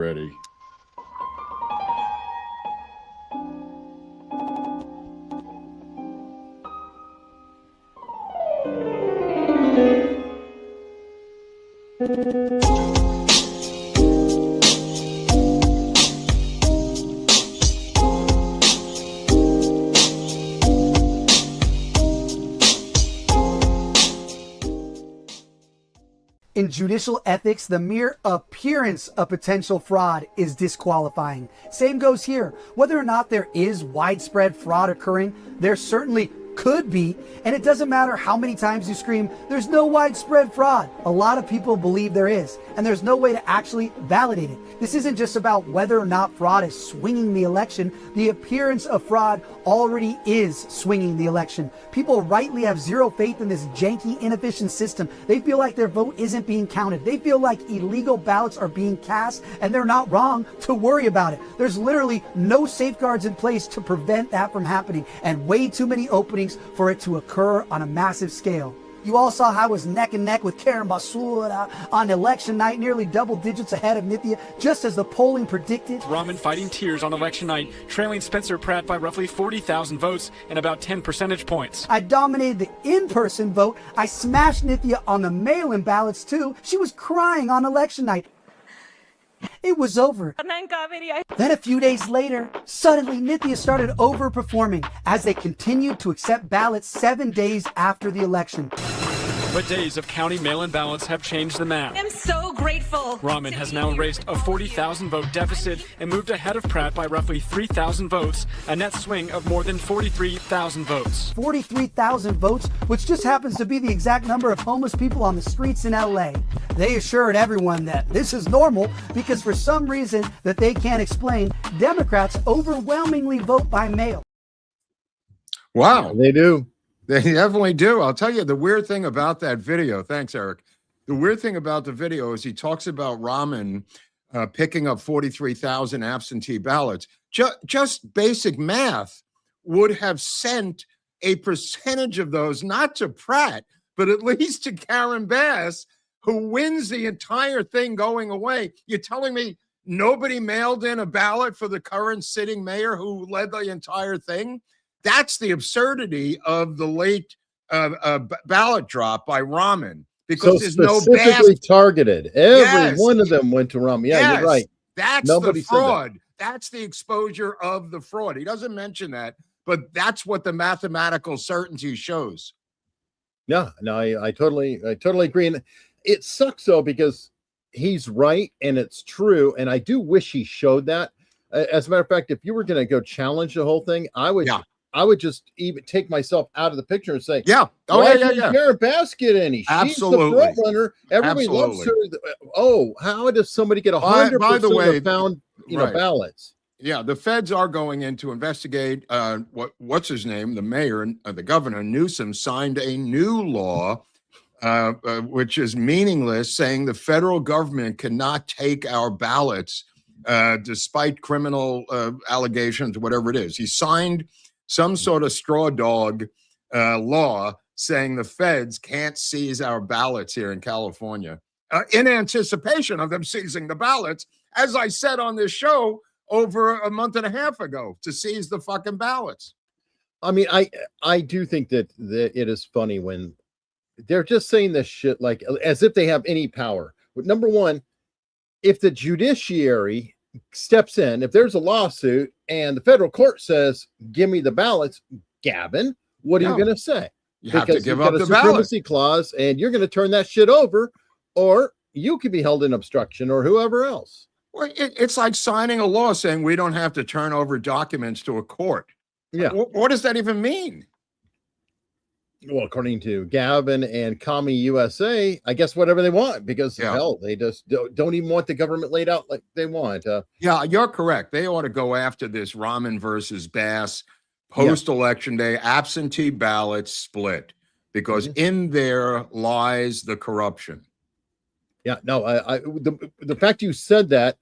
Ready. In judicial ethics, the mere appearance of potential fraud is disqualifying. Same goes here. Whether or not there is widespread fraud occurring, there certainly could be, and it doesn't matter how many times you scream, there's no widespread fraud. A lot of people believe there is, and there's no way to actually validate it. This isn't just about whether or not fraud is swinging the election. The appearance of fraud already is swinging the election. People rightly have zero faith in this janky, inefficient system. They feel like their vote isn't being counted. They feel like illegal ballots are being cast, and they're not wrong to worry about it. There's literally no safeguards in place to prevent that from happening, and way too many openings for it to occur on a massive scale. You all saw how I was neck and neck with Karen Basura on election night, nearly double digits ahead of Nithya, just as the polling predicted. Rahman fighting tears on election night, trailing Spencer Pratt by roughly 40,000 votes and about 10 percentage points. I dominated the in-person vote. I smashed Nithya on the mail-in ballots too. She was crying on election night. It was over. Then a few days later, suddenly Nithya started overperforming as they continued to accept ballots 7 days after the election. But days of counting mail-in ballots have changed the map. I'm so grateful. Rahman has now erased a 40,000 vote deficit and moved ahead of Pratt by roughly 3,000 votes, a net swing of more than 43,000 votes. 43,000 votes, which just happens to be the exact number of homeless people on the streets in LA. They assured everyone that this is normal because for some reason that they can't explain, Democrats overwhelmingly vote by mail. Wow. They do. They definitely do. I'll tell you the weird thing about that video. Thanks, Eric. The weird thing about the video is he talks about Rahman picking up 43,000 absentee ballots. Just basic math would have sent a percentage of those, not to Pratt, but at least to Karen Bass, who wins the entire thing going away. You're telling me nobody mailed in a ballot for the current sitting mayor who led the entire thing? That's the absurdity of the late ballot drop by Rahman, because So there's no specifically Bass. targeted. Every Yes. one of them went to Rahman. Yeah, Yes, you're right. That's Nobody the said that. fraud. That's the exposure of the fraud. He doesn't mention that, but that's what the mathematical certainty shows. Yeah, no, I totally agree. And it sucks though, because he's right and it's true. And I do wish he showed that. As a matter of fact, if you were going to go challenge the whole thing, I would just even take myself out of the picture and say, Yeah. Oh, why yeah, didn't yeah. Karen Bass get any? She's Absolutely. the front runner. Everybody loves her. Oh, how does somebody get 100% By the way, of found right. ballots? Yeah, the feds are going in to investigate what's his name, the mayor, the governor, Newsom, signed a new law, which is meaningless, saying the federal government cannot take our ballots despite criminal allegations, whatever it is. He signed some sort of straw dog law saying the feds can't seize our ballots here in California in anticipation of them seizing the ballots, as I said on this show over a month and a half ago, to seize the fucking ballots. I mean, I do think that it is funny when they're just saying this shit like as if they have any power. But number one, if the judiciary steps in, if there's a lawsuit and the federal court says, give me the ballots, Gavin, what are you going to say? You have to give up the supremacy clause and you're going to turn that shit over, or you could be held in obstruction or whoever else. Well, it's like signing a law saying we don't have to turn over documents to a court. Yeah. What does that even mean? Well, according to Gavin and Commie USA, I guess whatever they want, because hell, they just don't even want the government laid out like they want. Yeah, you're correct. They ought to go after this Rahman versus Bass post-election day absentee ballot split, because in there lies the corruption. Yeah, no, the fact you said that,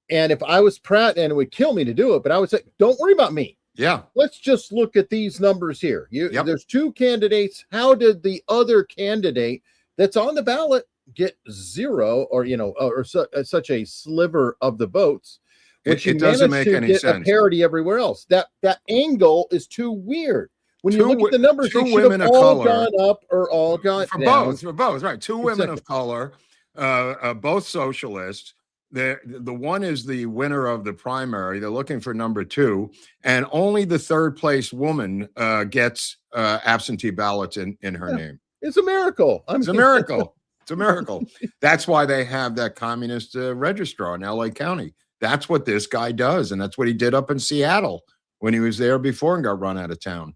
and if I was Pratt, and it would kill me to do it, but I would say, don't worry about me. Yeah. Let's just look at these numbers here. There's two candidates. How did the other candidate that's on the ballot get zero or such a sliver of the votes, which It doesn't make any get sense. a parity everywhere else. That angle is too weird. When you look at the numbers, they should have all gone up or all gone down. For both, right? Two women Exactly. of color, both socialists. The one is the winner of the primary. They're looking for number two, and only the third place woman gets absentee ballots in her name. It's a miracle. It's a miracle. It's a miracle. That's why they have that communist registrar in LA County. That's what this guy does, and that's what he did up in Seattle when he was there before and got run out of town.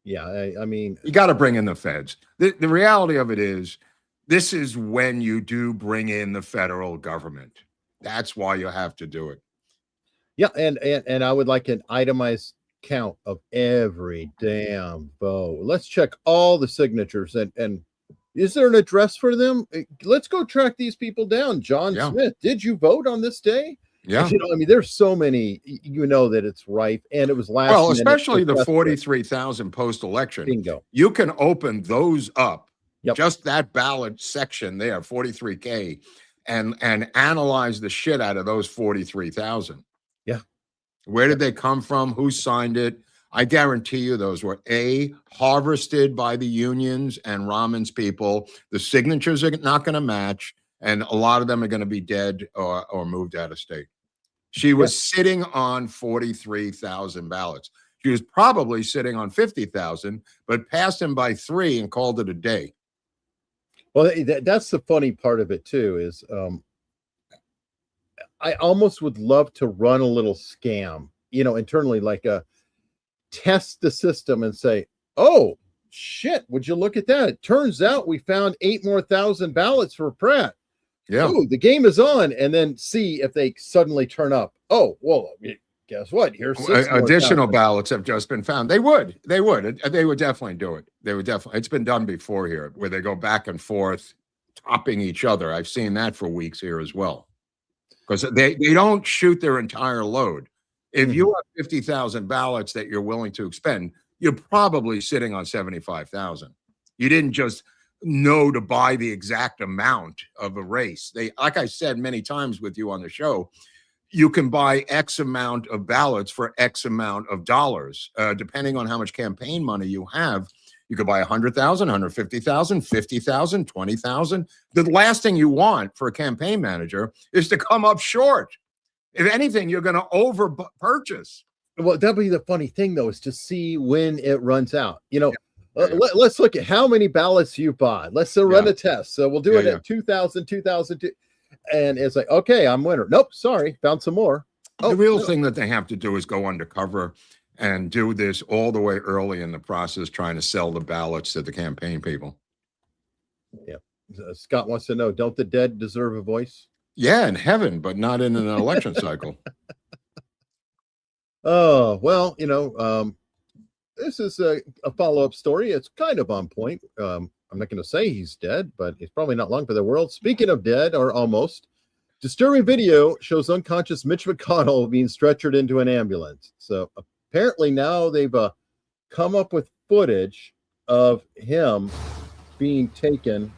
Yeah, I mean, you got to bring in the feds. The reality of it is, this is when you do bring in the federal government. That's why you have to do it. Yeah, and I would like an itemized count of every damn vote. Let's check all the signatures and is there an address for them? Let's go track these people down. John Smith, did you vote on this day? Yeah. I mean, there's so many, that it's rife, and it was last. Well, especially the 43,000 post-election. Bingo. You can open those up, Yep. just that ballot section there, 43K, and analyze the shit out of those 43,000. Yeah. Where did they come from? Who signed it? I guarantee you those were harvested by the unions and Rahman's people. The signatures are not going to match, and a lot of them are going to be dead or moved out of state. She was sitting on 43,000 ballots. She was probably sitting on 50,000, but passed him by 3 and called it a day. Well, that's the funny part of it too, is I almost would love to run a little scam, internally, like test the system and say, oh shit, would you look at that? It turns out we found 8,000 more ballots for Pratt. Yeah. Ooh, the game is on. And then see if they suddenly turn up. Oh, well, guess what? Here's additional ballots have just been found. They would definitely do it. It's been done before here, where they go back and forth, topping each other. I've seen that for weeks here as well, because they don't shoot their entire load. If you have 50,000 ballots that you're willing to expend, you're probably sitting on 75,000. You didn't just know to buy the exact amount of a race. Like I said many times with you on the show, you can buy X amount of ballots for X amount of dollars, depending on how much campaign money you have. You could buy 100,000, 150,000, 50,000, 20,000. The last thing you want for a campaign manager is to come up short. If anything, you're going to over purchase. Well, that'd be the funny thing, though, is to see when it runs out. Let's look at how many ballots you bought. Let's run a test. So we'll do it at 2,000, 2,002. And it's like, okay, I'm winner. Nope, sorry, found some more. The real thing that they have to do is go undercover and do this all the way early in the process, trying to sell the ballots to the campaign people. Yeah. Scott wants to know, don't the dead deserve a voice? Yeah, in heaven, but not in an election cycle. Oh, well, this is a follow-up story. It's kind of on point. I'm not going to say he's dead, but he's probably not long for the world. Speaking of dead, or almost, disturbing video shows unconscious Mitch McConnell being stretchered into an ambulance. So apparently now they've come up with footage of him being taken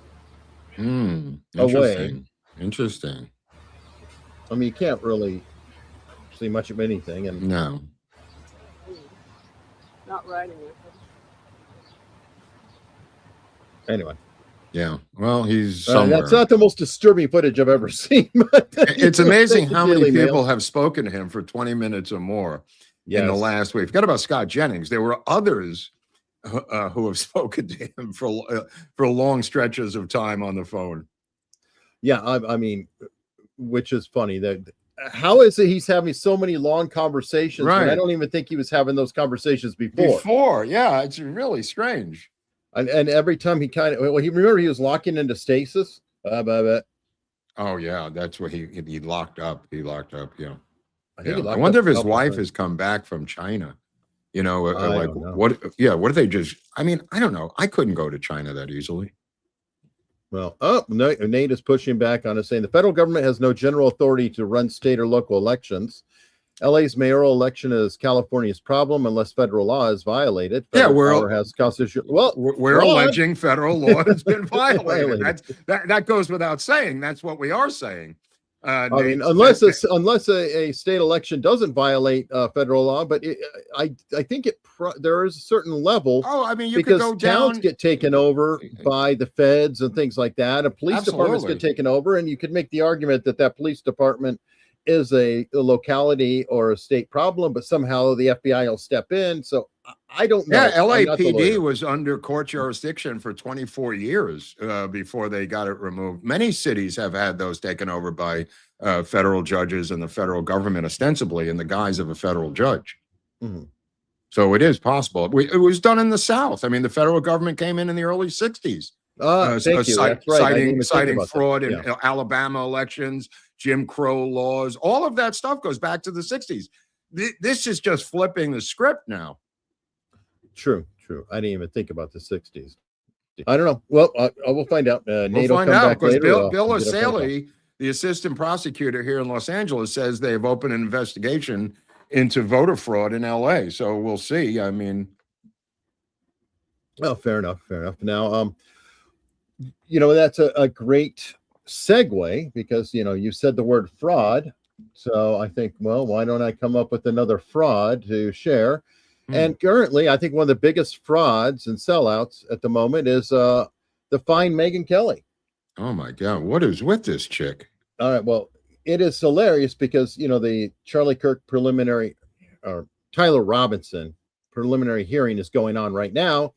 away. Interesting. I mean, you can't really see much of anything. And no. Not riding with him. Anyway. Yeah. Well, he's somewhere. That's not the most disturbing footage I've ever seen. But it's amazing how many people have spoken to him for 20 minutes or more in the last week. Forget about Scott Jennings. There were others who have spoken to him for long stretches of time on the phone. Yeah, I mean, which is funny. That how is it he's having so many long conversations? Right. I don't even think he was having those conversations before. Yeah, it's really strange. And every time he he was locking into stasis. Oh yeah, that's what he locked up. He locked up. Yeah. I wonder if his wife has come back from China. What? Yeah. What if they just? I mean, I don't know. I couldn't go to China that easily. Well, Nate is pushing back on us, saying the federal government has no general authority to run state or local elections. LA's mayoral election is California's problem unless federal law is violated. Yeah, Federal power has constitutional. Well, we're fraud. alleging federal law has been violated. Violated. That goes without saying. That's what we are saying. I mean, unless a state election doesn't violate federal law, but I think there is a certain level. Oh, I mean, you because could go towns down. get taken over by the feds and things like that, and police departments get taken over, and you could make the argument that police department is a locality or a state problem, but somehow the FBI will step in. So I don't know. Yeah, LAPD was under court jurisdiction for 24 years before they got it removed. Many cities have had those taken over by federal judges and the federal government, ostensibly in the guise of a federal judge. Mm-hmm. So it is possible. It was done in the South. I mean, the federal government came in the early 60s. Thank you. That's right. Citing fraud in Alabama elections, Jim Crow laws, all of that stuff goes back to the 60s. This is just flipping the script now. True. I didn't even think about the 60s. I don't know. Well, I will find out. We'll find out because Bill Asali, the assistant prosecutor here in Los Angeles, says they have opened an investigation into voter fraud in LA. So we'll see. I mean, well, fair enough. Now, that's a great segue because, you said the word fraud. So I think, well, why don't I come up with another fraud to share? And currently, I think one of the biggest frauds and sellouts at the moment is the fine Megyn Kelly. Oh, my God. What is with this chick? All right. Well, it is hilarious because, the Charlie Kirk Tyler Robinson preliminary hearing is going on right now.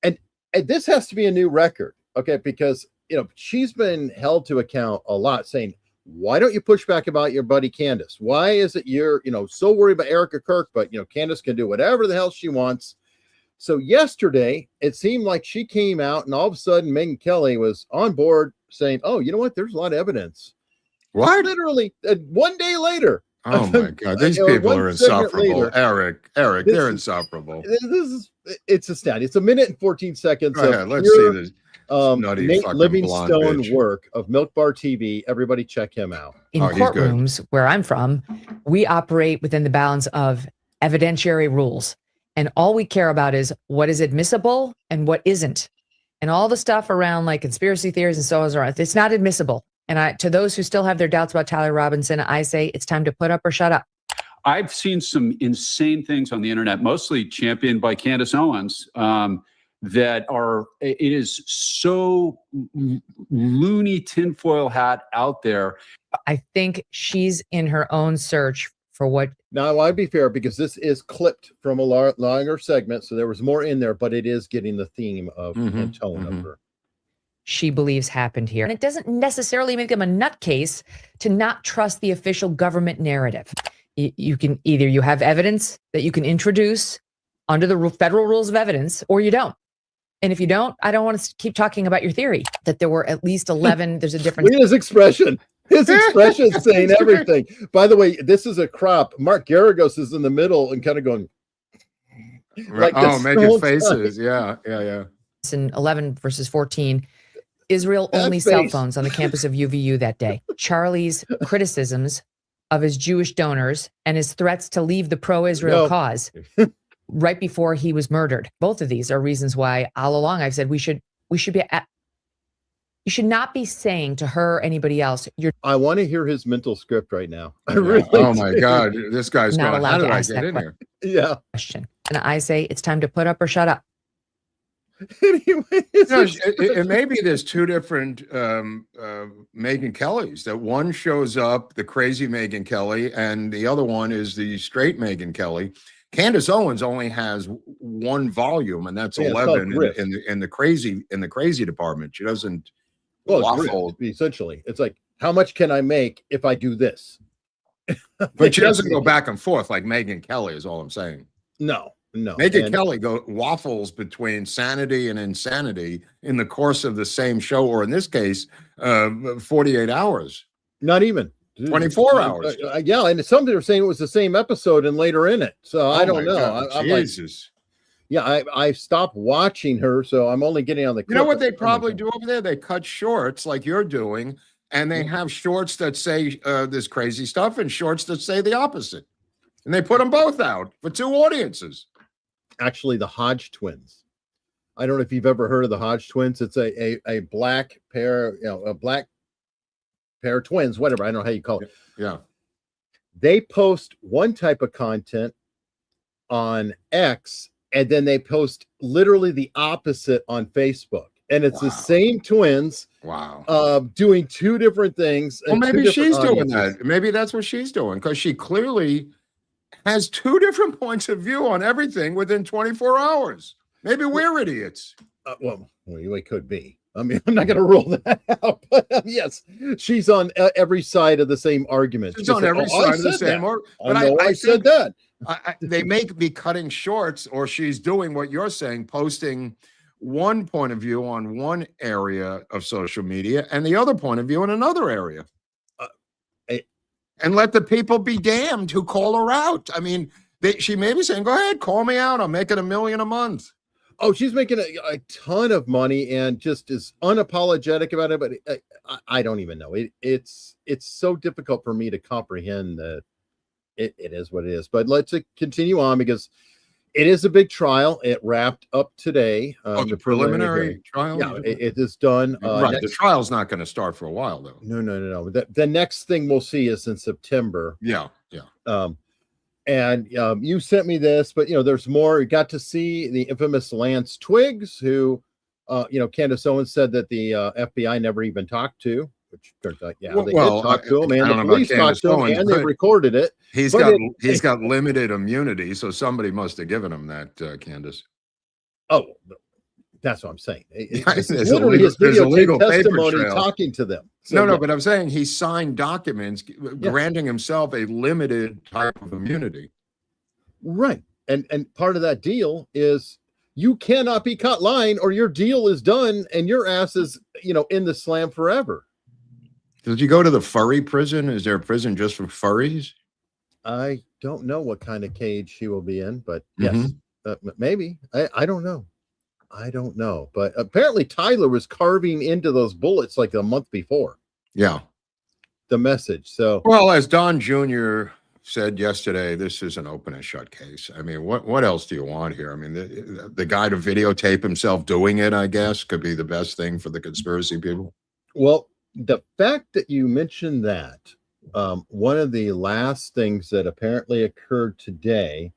And this has to be a new record. Okay. Because, she's been held to account a lot saying, why don't you push back about your buddy Candace? Why is it you're, so worried about Erika Kirk, but, Candace can do whatever the hell she wants. So yesterday, it seemed like she came out and all of a sudden Megyn Kelly was on board saying, oh, you know what? There's a lot of evidence. What? Literally, one day later. Oh, my God. These people are insufferable. Eric, they're insufferable. It's astounding. It's a minute and 14 seconds. Go ahead. Let's see this. Nate Livingstone work of Milk Bar TV. Everybody check him out. In courtrooms where I'm from, we operate within the bounds of evidentiary rules. And all we care about is what is admissible and what isn't. And all the stuff around like conspiracy theories and so on, it's not admissible. And to those who still have their doubts about Tyler Robinson, I say it's time to put up or shut up. I've seen some insane things on the internet, mostly championed by Candace Owens, that it is so loony tinfoil hat out there. I think she's in her own search for what. Now, I'd be fair because this is clipped from a longer segment, so there was more in there, but it is getting the theme of and tone of her. She believes happened here. And it doesn't necessarily make them a nutcase to not trust the official government narrative. You can you have evidence that you can introduce under the federal rules of evidence, or you don't. And if you don't, I don't want to keep talking about your theory that there were at least 11. There's a difference. Look at his expression. His expression is saying everything. By the way, this is a crop. Mark Garagos is in the middle and kind of going. Like making faces. Yeah. In 11 versus 14, Israel only cell phones on the campus of UVU that day. Charlie's criticisms of his Jewish donors and his threats to leave the pro-Israel cause right before he was murdered. Both of these are reasons why all along I've said we should be you should not be saying to her or anybody else, I want to hear his mental script right now. Oh my God. This guy's not going, allowed how to did I ask get that in here? Yeah. question. And I say it's time to put up or shut up. It may be there's two different Megyn Kellys. That one shows up, the crazy Megyn Kelly, and the other one is the straight Megyn Kelly. Candace Owens only has one volume, and that's 11 in the crazy department. She doesn't waffle. Essentially, it's like, how much can I make if I do this? But she doesn't go back and forth like Megyn Kelly. Is all I'm saying. No. Megyn Kelly waffles between sanity and insanity in the course of the same show, or in this case, 48 hours. Not even 24 hours. Yeah, and some people are saying it was the same episode and later in it. So I don't know. I'm Jesus. Like, I stopped watching her, so I'm only getting on the. You know what they probably do over there? They cut shorts like you're doing, and they have shorts that say this crazy stuff and shorts that say the opposite. And they put them both out for 2 audiences. Actually, the Hodge twins. I don't know if you've ever heard of the Hodge twins. It's a black pair, a black pair of twins, whatever. I don't know how you call it. Yeah. They post one type of content on X, and then they post literally the opposite on Facebook. And it's the same twins. Wow. Doing 2 different things. Well, maybe she's doing that. Maybe that's what she's doing, because she clearly has 2 different points of view on everything within 24 hours. Maybe we're idiots. Well, we could be. I mean, I'm not going to rule that out, but yes, she's on every side of the same argument. She's on every side of the same argument. But I said that. They may be cutting shorts, or she's doing what you're saying, posting one point of view on one area of social media and the other point of view in another area. And let the people be damned who call her out. I mean, she may be saying, go ahead, call me out. I'm making $1 million a month. Oh, she's making a ton of money and just is unapologetic about it. But I don't even know. It's so difficult for me to comprehend that it is what it is. But let's continue on, because it is a big trial. It wrapped up today. The preliminary trial? Yeah, it is done. Right. The trial's not going to start for a while, though. No. The next thing we'll see is in September. Yeah. And you sent me this, but there's more. You got to see the infamous Lance Twiggs, who, Candace Owens said that the FBI never even talked to, which turns out, they did talk to him, and the police talked to him, and they recorded it. He's got limited immunity, so somebody must have given him that, Candace. Oh, that's what I'm saying. There's literally his videotape testimony talking to them. So, no, but I'm saying he signed documents granting himself a limited type of immunity. Right. And part of that deal is you cannot be caught lying, or your deal is done and your ass is, in the slam forever. Did you go to the furry prison? Is there a prison just for furries? I don't know what kind of cage she will be in, but yes, maybe. I don't know. But apparently Tyler was carving into those bullets like a month before. Yeah. The message. So, well, as Don Jr. said yesterday, this is an open and shut case. I mean, what else do you want here? I mean, the guy to videotape himself doing it, I guess, could be the best thing for the conspiracy people. Well, the fact that you mentioned that, one of the last things that apparently occurred today,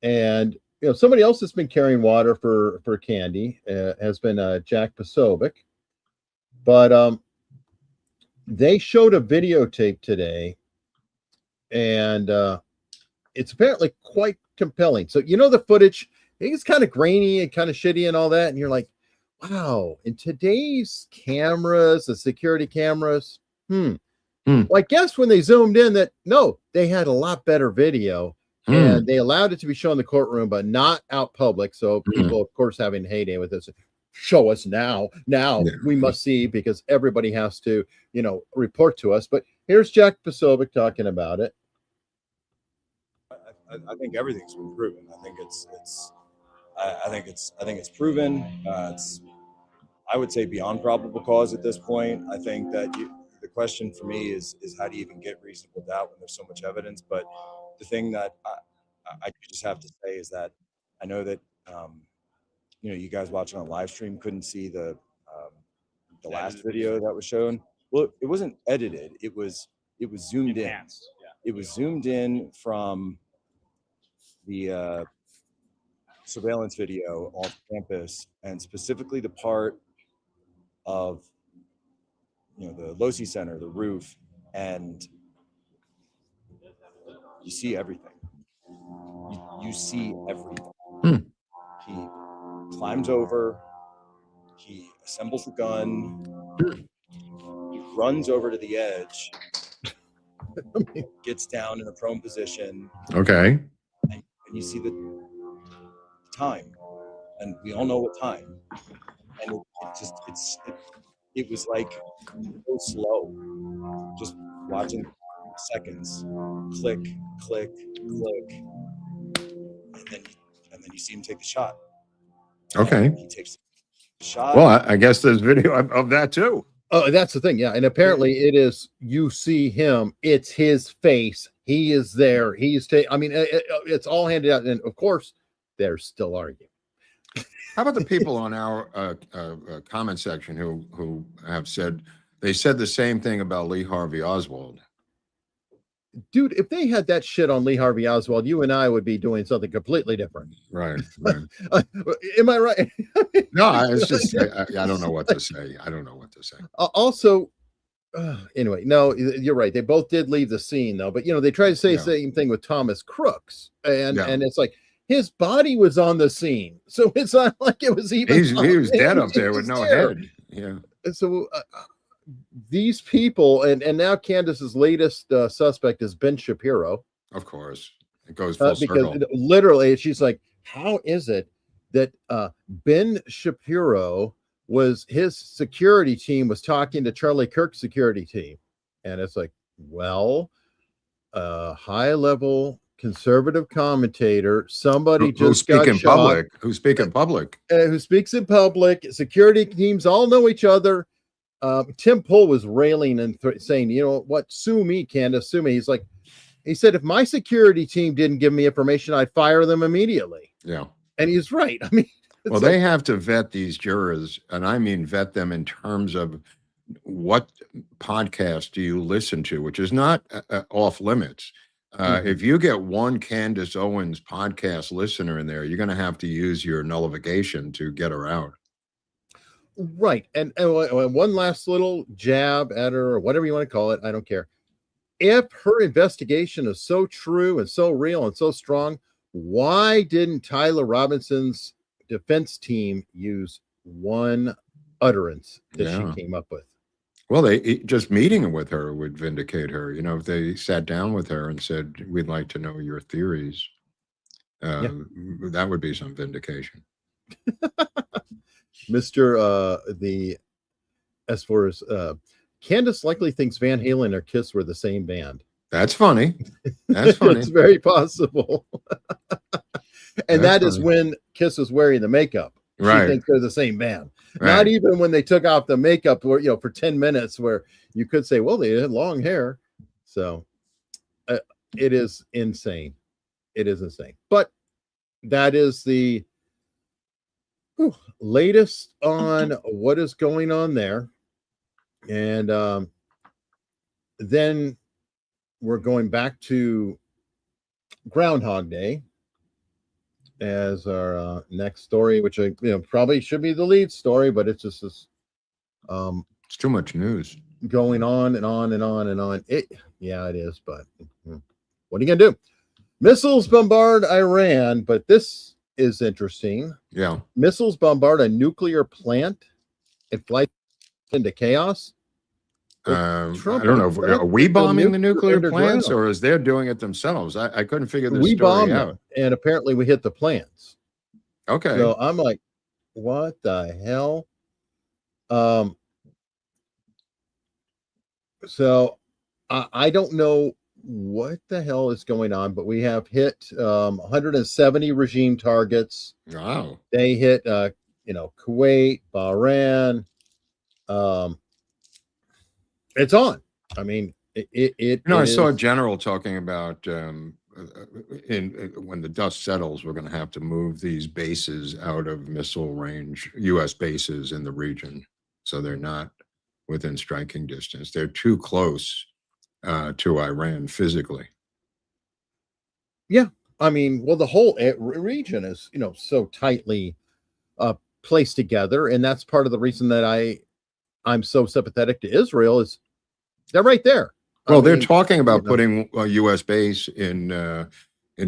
and somebody else that's been carrying water for Candy has been Jack Posobiec. But they showed a videotape today, and it's apparently quite compelling. So, the footage, it's kind of grainy and kind of shitty and all that. And you're like, wow, in today's cameras, the security cameras, Well, I guess when they zoomed in they had a lot better video. And they allowed it to be shown in the courtroom, but not out public. So people, of course, having heyday with this. Show us now. We must see, because everybody has to, report to us. But here's Jack Posobiec talking about it. I think everything's been proven. I think it's proven. It's, I would say, beyond probable cause at this point. I think that the question for me is how do you even get reasonable doubt when there's so much evidence? But the thing that I just have to say is that I know that you guys watching on live stream couldn't see the last video that was shown. Well, it wasn't edited. It was zoomed in. Yeah. It was zoomed in from the surveillance video off campus, and specifically the part of the Losi Center, the roof, and you see everything. You see everything. He climbs over. He assembles the gun. He runs over to the edge. Gets down in a prone position. Okay. And you see the time, and we all know what time. And it was like so slow. Just watching seconds, click, click, click, and then you see him take the shot. Okay. And he takes the shot. Well, I guess there's video of that too. Oh, that's the thing. Yeah. And apparently it is, you see him, it's his face. He is there. I mean, it's all handed out. And of course, they're still arguing. How about the people on our comment section who have said, they said the same thing about Lee Harvey Oswald? Dude, if they had that shit on Lee Harvey Oswald, you and I would be doing something completely different. Right. Am I right? No, it's just, I don't know what to say. I don't know what to say. Also, anyway, no, you're right. They both did leave the scene, though. But, they try to say the same thing with Thomas Crooks. And it's like, his body was on the scene. So it's not like it was even. He was dead up there with no head. Yeah. So these people, and now Candace's latest suspect is Ben Shapiro. Of course. It goes full circle. Because literally, she's like, how is it that Ben Shapiro his security team was talking to Charlie Kirk's security team? And it's like, well, high-level conservative commentator, somebody who speaks in public, security teams all know each other. Tim Pool was railing and saying, you know what, sue me, Candace, sue me. He said, if my security team didn't give me information, I'd fire them immediately. Yeah. And he's right. I mean, well, they have to vet these jurors, and I mean vet them in terms of what podcast do you listen to, which is not off limits. If you get one Candace Owens podcast listener in there, you're going to have to use your nullification to get her out. Right. And one last little jab at her, or whatever you want to call it, I don't care. If her investigation is so true and so real and so strong, why didn't Tyler Robinson's defense team use one utterance that she came up with? Well, just meeting with her would vindicate her. If they sat down with her and said, we'd like to know your theories, that would be some vindication. As far as Candace likely thinks Van Halen or Kiss were the same band. That's funny. That's funny. It's very possible. And that is when Kiss was wearing the makeup. Right. She thinks they're the same band. Right. Not even when they took off the makeup, or for 10 minutes, where you could say, well, they had long hair. So it is insane. It is insane. But that is the latest on what is going on there. And then we're going back to Groundhog Day as our next story, which probably should be the lead story, but it's just this. It's too much news going on and on and on and on. It is, but what are you gonna do? Missiles bombard Iran, but this is interesting. Yeah, missiles bombard a nuclear plant. It flies into chaos. I don't know. Are we bombing the nuclear plants, or is they're doing it themselves? I couldn't figure this story out. And apparently we hit the plants. Okay. So I'm like, what the hell? So I don't know what the hell is going on, but we have hit 170 regime targets. Wow. They hit Kuwait, Bahrain. It's on. I mean, I saw a general talking about when the dust settles, we're going to have to move these bases out of missile range, U.S. bases in the region, so they're not within striking distance. They're too close to Iran physically. Yeah, I mean, well, the whole region is so tightly placed together, and that's part of the reason that I'm so sympathetic to Israel. Is they're right there. Well, they're talking about putting a U.S. base in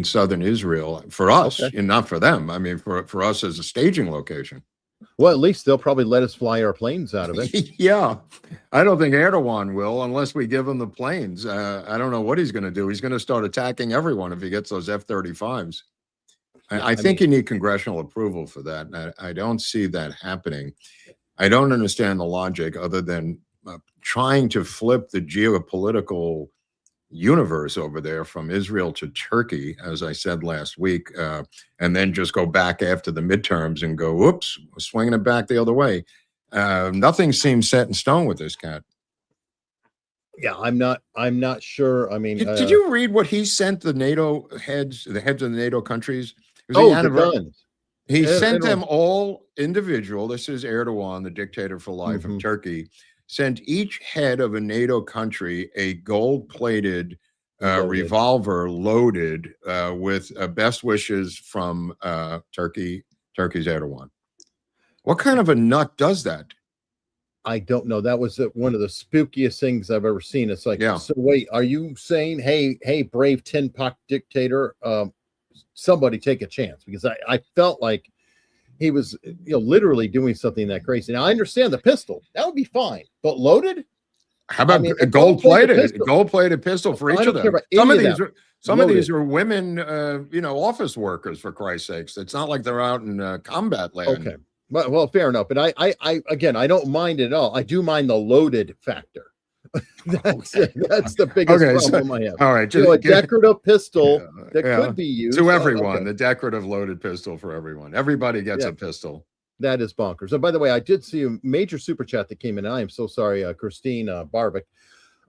southern Israel for us, and not for them. I mean, for us as a staging location. Well, at least they'll probably let us fly our planes out of it. Yeah, I don't think Erdogan will unless we give him the planes. I don't know what he's going to do. He's going to start attacking everyone if he gets those F-35s. I think you need congressional approval for that. I don't see that happening. I don't understand the logic other than trying to flip the geopolitical universe over there from Israel to Turkey, as I said last week, and then just go back after the midterms and go, oops, swinging it back the other way. Nothing seems set in stone with this cat. Yeah, I'm not sure. I mean, Did you read what he sent the NATO heads, the heads of the NATO countries? It was the guns. He sent them all individual. This is Erdogan, the dictator for life of Turkey, sent each head of a NATO country a gold-plated revolver loaded with best wishes from Turkey's Erdogan. What kind of a nut does that? I don't know. That was one of the spookiest things I've ever seen. It's like, so wait, are you saying, hey, brave tin pot dictator, somebody take a chance? Because I felt like he was, literally doing something that crazy. Now I understand the pistol, that would be fine, but loaded? How about a gold-plated pistol for each of them? Some of these are women, office workers, for Christ's sakes. It's not like they're out in combat land. Okay. Well, fair enough. But I again, I don't mind it at all. I do mind the loaded factor. That's the biggest problem I have. All right, a decorative pistol that could be used to everyone. The decorative loaded pistol for everyone. Everybody gets a pistol. That is bonkers. And by the way, I did see a major super chat that came in. I am so sorry, Christine Barbic.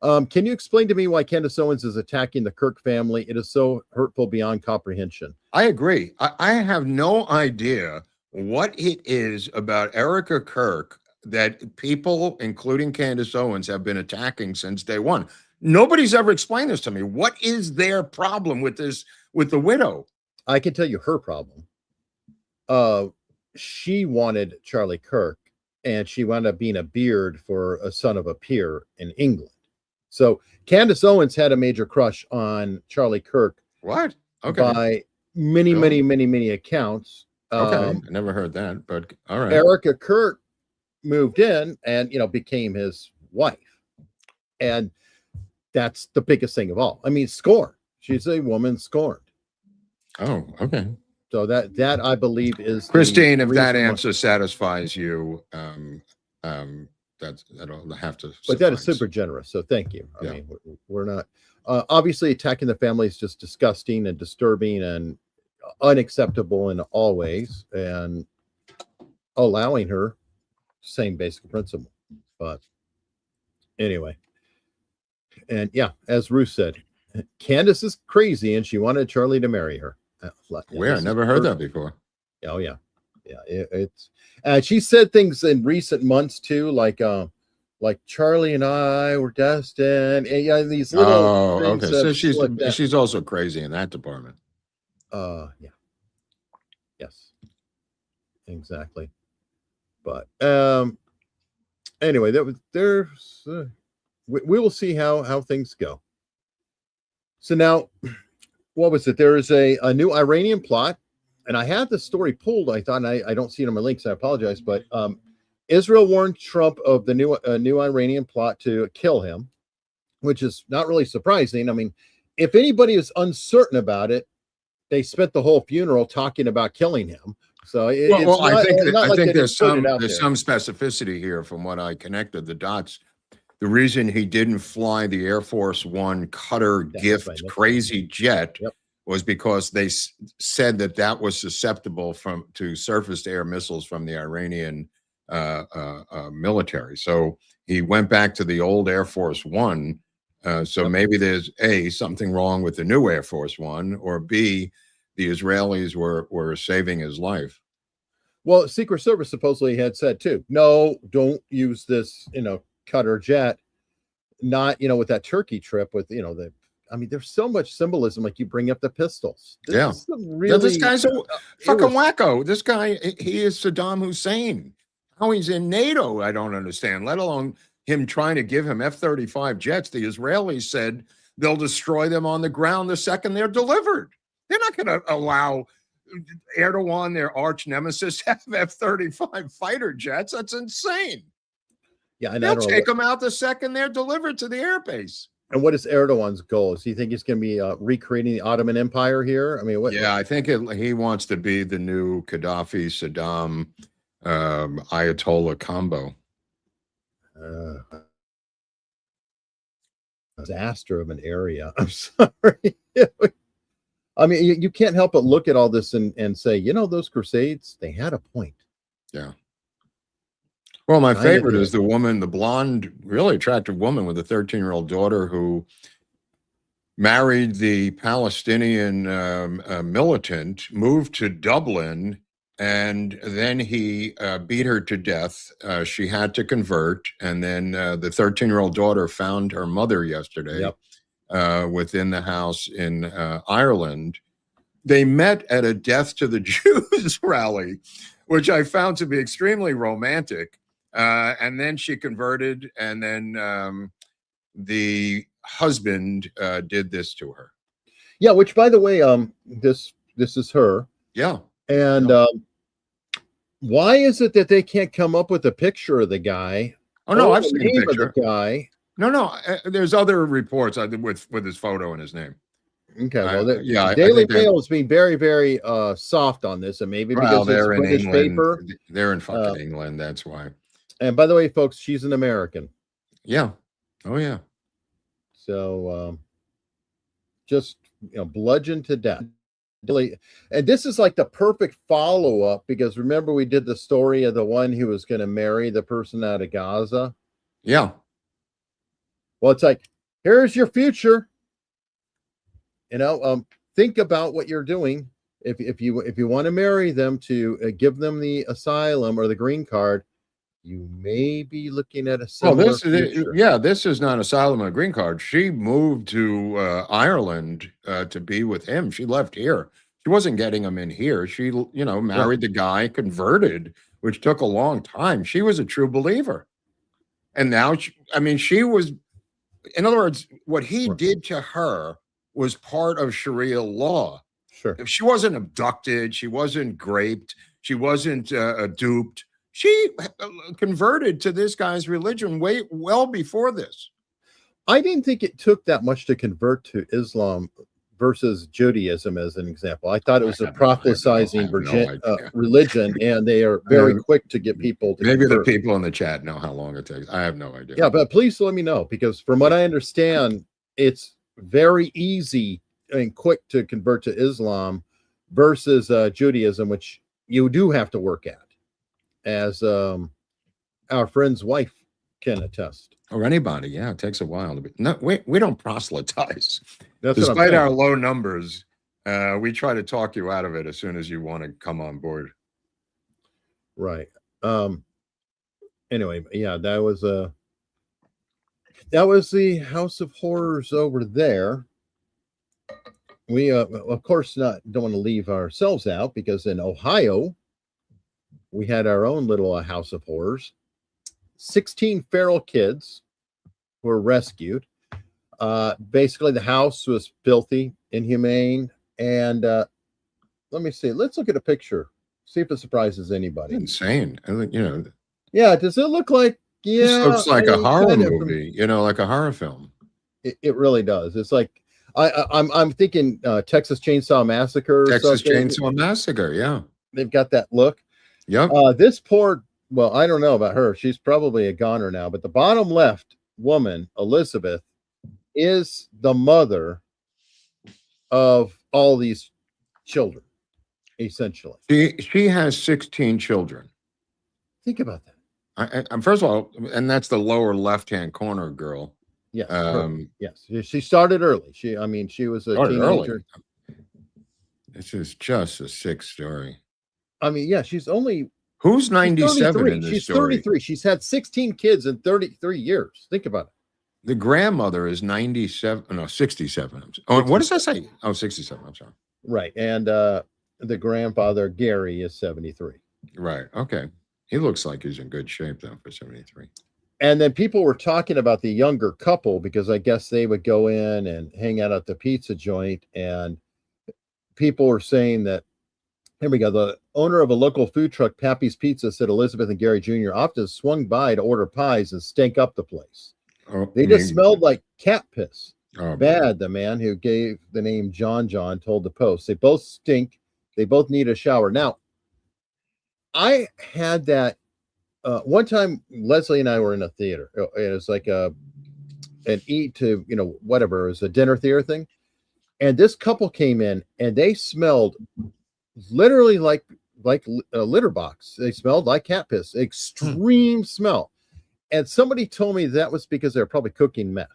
Can you explain to me why Candace Owens is attacking the Kirk family? It is so hurtful beyond comprehension. I agree. I have no idea what it is about Erika Kirk that people, including Candace Owens, have been attacking since day one. Nobody's ever explained this to me. What is their problem with this, with the widow? I can tell you her problem. She wanted Charlie Kirk, and she wound up being a beard for a son of a peer in England. So Candace Owens had a major crush on Charlie Kirk. What? Okay. By many accounts. Okay, I never heard that, but all right. Erika Kirk moved in and became his wife, and that's the biggest thing of all. I mean, scorned. She's a woman scorned. Oh, okay. So that I believe is Christine. If that answer satisfies you, that'll have to. But that is super generous. So thank you. I mean, we're not obviously attacking the family is just disgusting and disturbing and unacceptable in all ways, and allowing her same basic principle. But anyway, and as Ruth said, Candace is crazy and she wanted Charlie to marry her. Where? I never heard that before. Oh yeah. It's she said things in recent months too, like Charlie and I were destined, and these little things. So she's also crazy in that department. Yes, exactly. But anyway, there's we will see how things go. So now, what was it? There is a new Iranian plot, and I had the story pulled. I thought I don't see it on my links. I apologize, but Israel warned Trump of the new Iranian plot to kill him, which is not really surprising. I mean, if anybody is uncertain about it, they spent the whole funeral talking about killing him. So I think there's some specificity here from what I connected the dots. The reason he didn't fly the Air Force One Cutter gift crazy jet was because they said that was susceptible to surface-to-air missiles from the Iranian military. So he went back to the old Air Force One. So maybe there's something wrong with the new Air Force One, or B, the Israelis were saving his life. Well, Secret Service supposedly had said too, no, don't use this, cutter jet. Not, with that Turkey trip with, there's so much symbolism. Like you bring up the pistols. This guy's a fucking wacko. This guy, he is Saddam Hussein. How he's in NATO, I don't understand, let alone him trying to give him F-35 jets. The Israelis said they'll destroy them on the ground the second they're delivered. They're not going to allow Erdogan, their arch nemesis, to have F-35 fighter jets. That's insane. Yeah, and they'll take them out the second they're delivered to the airbase. And what is Erdogan's goal? Does he think he's going to be recreating the Ottoman Empire here? I mean, what? Yeah, I think he wants to be the new Gaddafi, Saddam, Ayatollah combo. Disaster of an area. I'm sorry. I mean, you can't help but look at all this and say, those Crusades, they had a point. Yeah. Well, my Kinda favorite did. is the woman, the blonde, really attractive woman with a 13-year-old daughter who married the Palestinian militant, moved to Dublin, and then he beat her to death. She had to convert, and then the 13-year-old daughter found her mother yesterday within the house in Ireland. They met at a Death to the Jews rally, which I found to be extremely romantic. And then she converted, and then the husband did this to her. Yeah, which by the way, this is her. Yeah. And why is it that they can't come up with a picture of the guy? Oh no, I've the seen a name of picture. the guy. No, there's other reports with his photo and his name. Okay, well, the I Daily think they're- Mail has been very, very soft on this, and maybe well, because it's they're in British England. paper. They're in fucking England. That's why. And by the way, folks, she's an American. Yeah. Oh yeah. So just bludgeoned to death. And this is like the perfect follow-up, because remember we did the story of the one who was going to marry the person out of Gaza. Yeah. Well, it's like, here's your future. Think about what you're doing. If you want to marry them to give them the asylum or the green card, you may be looking at a similar future. This is not asylum or green card. She moved to Ireland to be with him. She left here. She wasn't getting him in here. She, married the guy, converted, which took a long time. She was a true believer. And now, she was, in other words, what he did to her was part of Sharia law. Sure. If she wasn't abducted, she wasn't raped, she wasn't duped. She converted to this guy's religion well before this. I didn't think it took that much to convert to Islam versus Judaism, as an example. I thought it was a proselytizing religion, and they are very quick to get people to maybe convert. The people in the chat know how long it takes. I have no idea. Yeah, but please let me know, because from what I understand, it's very easy and quick to convert to Islam versus Judaism, which you do have to work at, as our friend's wife can attest. Or anybody, yeah, it takes a while to be. No, we don't proselytize. That's Despite our low numbers, we try to talk you out of it as soon as you want to come on board. Right. Anyway, yeah, that was the House of Horrors over there. We of course don't want to leave ourselves out, because in Ohio we had our own little House of Horrors. 16 feral kids were rescued. Basically, the house was filthy, inhumane, and let me see. Let's look at a picture. See if it surprises anybody. Insane. I think, Yeah, does it look like? Yeah, this looks like a horror kind of movie. Like a horror film. It really does. It's like I'm thinking Texas Chainsaw Massacre. Texas Chainsaw Massacre. Yeah, they've got that look. Yep. This poor. Well, I don't know about her. She's probably a goner now. But the bottom left woman, Elizabeth, is the mother of all these children, essentially. She has 16 children. Think about that. First of all, and that's the lower left-hand corner girl. Yes. Yes. She started early. She was a teenager. Early. This is just a sick story. She's only. Who's 97 in this She's story? 33. She's had 16 kids in 33 years. Think about it. The grandmother is 97. No, 67. Oh, what does that say? Oh, 67. I'm sorry. Right. And the grandfather, Gary, is 73. Right. Okay. He looks like he's in good shape, though, for 73. And then people were talking about the younger couple, because I guess they would go in and hang out at the pizza joint. And people were saying that, here we go. The owner of a local food truck, Pappy's Pizza, said Elizabeth and Gary Jr. often swung by to order pies and stank up the place. Oh, They just smelled like cat piss. Oh, Bad, the man who gave the name John told the Post. They both stink. They both need a shower. Now, I had that one time. Leslie and I were in a theater. It was like an eat to, whatever. It was a dinner theater thing. And this couple came in, and they smelled literally like like a litter box. They smelled like cat piss. Extreme smell. And somebody told me that was because they're probably cooking meth.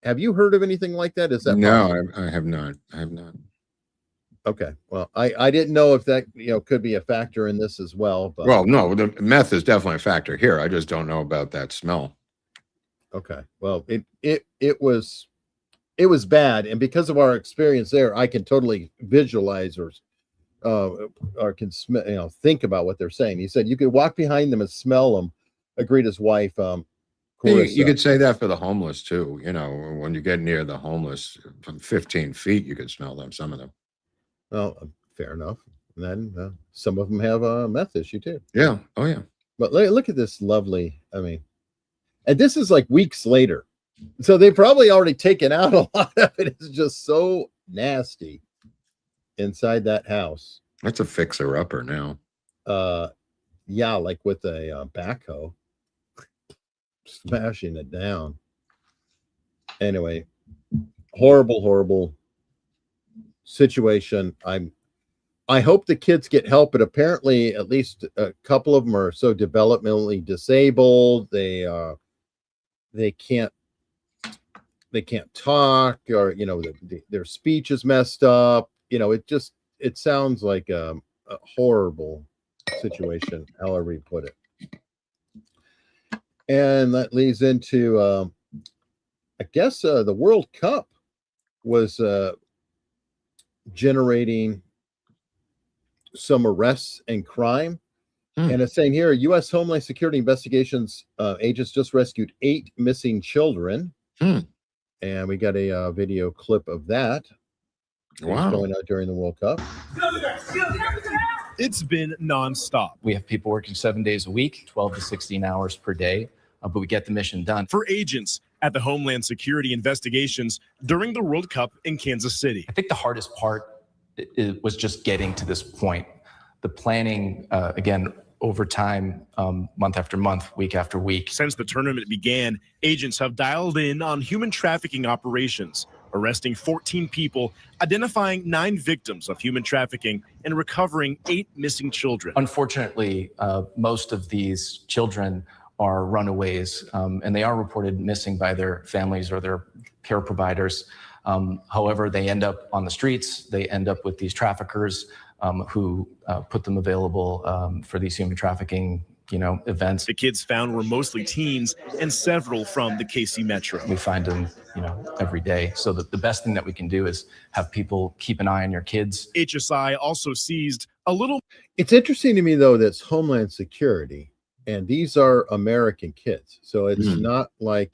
Have you heard of anything like that? Is that No, I have not. I have not. Okay. Well, I didn't know if that could be a factor in this as well. But Well, no, the meth is definitely a factor here. I just don't know about that smell. okay. Well, it was bad, and because of our experience there, I can totally visualize or can think about what they're saying. He said you could walk behind them and smell them. Agreed, his wife. You could say that for the homeless too. When you get near the homeless from 15 feet, you could smell them. Some of them. Well, fair enough. And then some of them have a meth issue too. Yeah. Oh yeah. But look at this lovely. I mean, and this is like weeks later, so they probably already taken out a lot of it. It's just so nasty inside that house. That's a fixer-upper now. Yeah, like with a backhoe, smashing it down. Anyway, horrible situation. I hope the kids get help, but apparently at least a couple of them are so developmentally disabled they can't talk, or their speech is messed up. It sounds like a horrible situation, however you put it. And that leads into I guess the World Cup was generating some arrests and crime. And it's saying here, U.S. Homeland Security investigations agents just rescued 8 missing children. And we got a video clip of that. Wow. Going out during the World Cup. It's been nonstop. We have people working 7 days a week, 12 to 16 hours per day, but we get the mission done. For agents at the Homeland Security investigations during the World Cup in Kansas City. I think the hardest part was just getting to this point. The planning, again, over time, month after month, week after week. Since the tournament began, agents have dialed in on human trafficking operations, arresting 14 people, identifying 9 victims of human trafficking, and recovering 8 missing children. Unfortunately, most of these children are runaways, and they are reported missing by their families or their care providers. However, they end up on the streets. They end up with these traffickers who put them available for these human trafficking, events. The kids found were mostly teens and several from the KC Metro. We find them, every day. So the best thing that we can do is have people keep an eye on your kids. HSI also seized a little. It's interesting to me, though, that's Homeland Security, and these are American kids. So it's not like,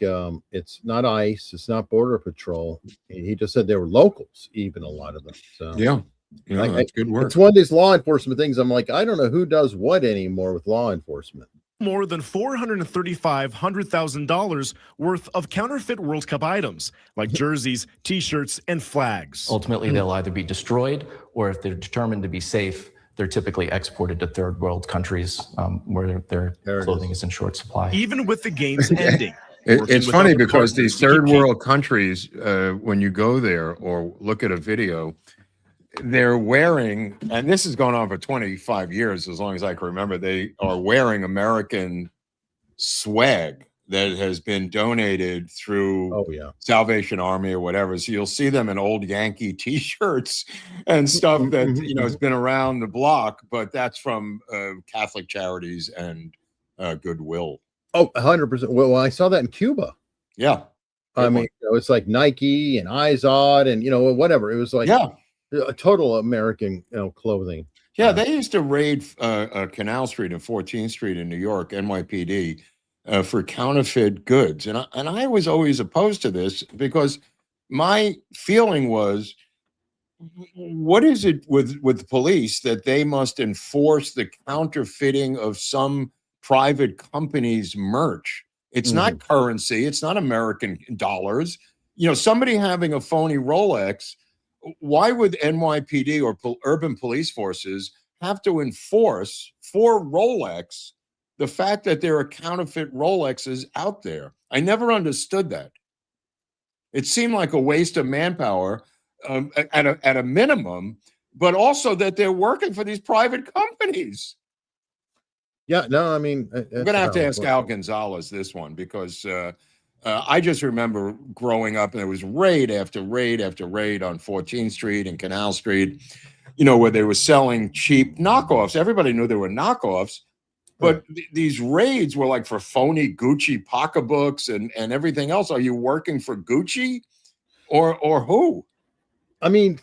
it's not ICE, it's not Border Patrol. He just said they were locals, even a lot of them. So yeah. That's good work. It's one of these law enforcement things. I'm like, I don't know who does what anymore with law enforcement. More than $435,000 worth of counterfeit World Cup items, like jerseys, T-shirts, and flags. Ultimately, they'll either be destroyed, or if they're determined to be safe, they're typically exported to third world countries where their clothing is in short supply. Even with the games ending. It's funny because these third world countries, when you go there or look at a video, they're wearing, and this has gone on for 25 years, as long as I can remember, they are wearing American swag that has been donated through Salvation Army or whatever. So you'll see them in old Yankee T-shirts and stuff that, has been around the block, but that's from Catholic charities and Goodwill. Oh, 100%. Well, I saw that in Cuba. Yeah. I mean, it's like Nike and Izod and, whatever. It was like, a total American, clothing. Yeah, they used to raid Canal Street and 14th Street in New York, NYPD, for counterfeit goods, and I was always opposed to this because my feeling was, what is it with the police that they must enforce the counterfeiting of some private company's merch? It's not currency. It's not American dollars. Somebody having a phony Rolex. Why would NYPD or urban police forces have to enforce for Rolex the fact that there are counterfeit Rolexes out there? I never understood that. It seemed like a waste of manpower. At a minimum, but also that they're working for these private companies. Yeah, no, I mean, I'm going to have to ask Al Gonzalez this one because I just remember growing up and there was raid after raid after raid on 14th Street and Canal Street, where they were selling cheap knockoffs. Everybody knew they were knockoffs, but these raids were like for phony Gucci pocketbooks and everything else. Are you working for Gucci or who? I mean,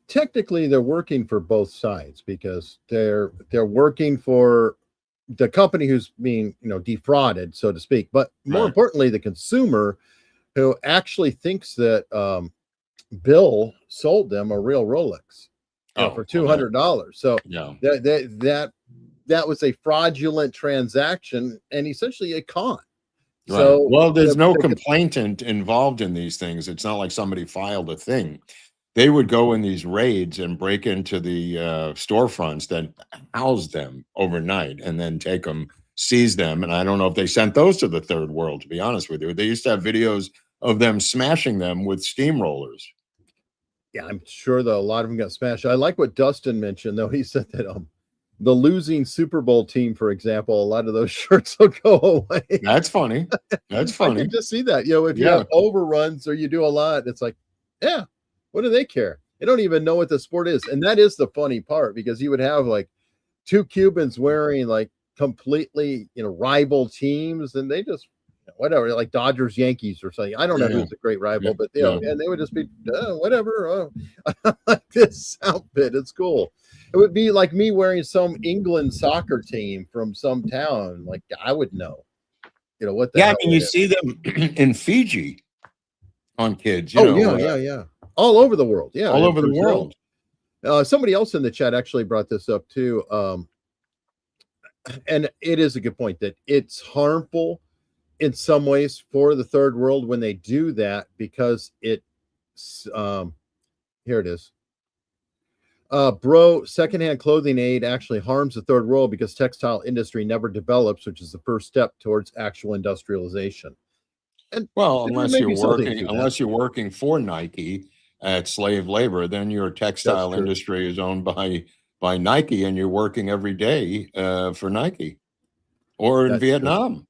technically they're working for both sides because they're working for the company who's being, defrauded, so to speak, but more importantly, the consumer who actually thinks that Bill sold them a real Rolex for $200. So that was a fraudulent transaction and essentially a con. Right. So, well, there's no complainant involved in these things. It's not like somebody filed a thing. They would go in these raids and break into the storefronts that housed them overnight and then take them, seize them. And I don't know if they sent those to the third world, to be honest with you. They used to have videos of them smashing them with steamrollers. Yeah, I'm sure that a lot of them got smashed. I like what Dustin mentioned, though. He said that the losing Super Bowl team, for example, a lot of those shirts will go away. That's funny. That's funny. I can just see that. If you have overruns or you do a lot, it's like, yeah. What do they care? They don't even know what the sport is. And that is the funny part because you would have like two Cubans wearing like completely, rival teams and they just, whatever, like Dodgers, Yankees or something. I don't know who's a great rival, but and they would just be, whatever. I like this outfit. It's cool. It would be like me wearing some England soccer team from some town. Like I would know, what the hell you see them in Fiji on kids. Yeah. All over the world. Yeah. All over the world. Somebody else in the chat actually brought this up too. And it is a good point that it's harmful in some ways for the third world when they do that because it's, here it is. Secondhand clothing aid actually harms the third world because textile industry never develops, which is the first step towards actual industrialization. And unless you're working for Nike at slave labor, then your textile industry is owned by Nike and you're working every day for Nike or in Vietnam.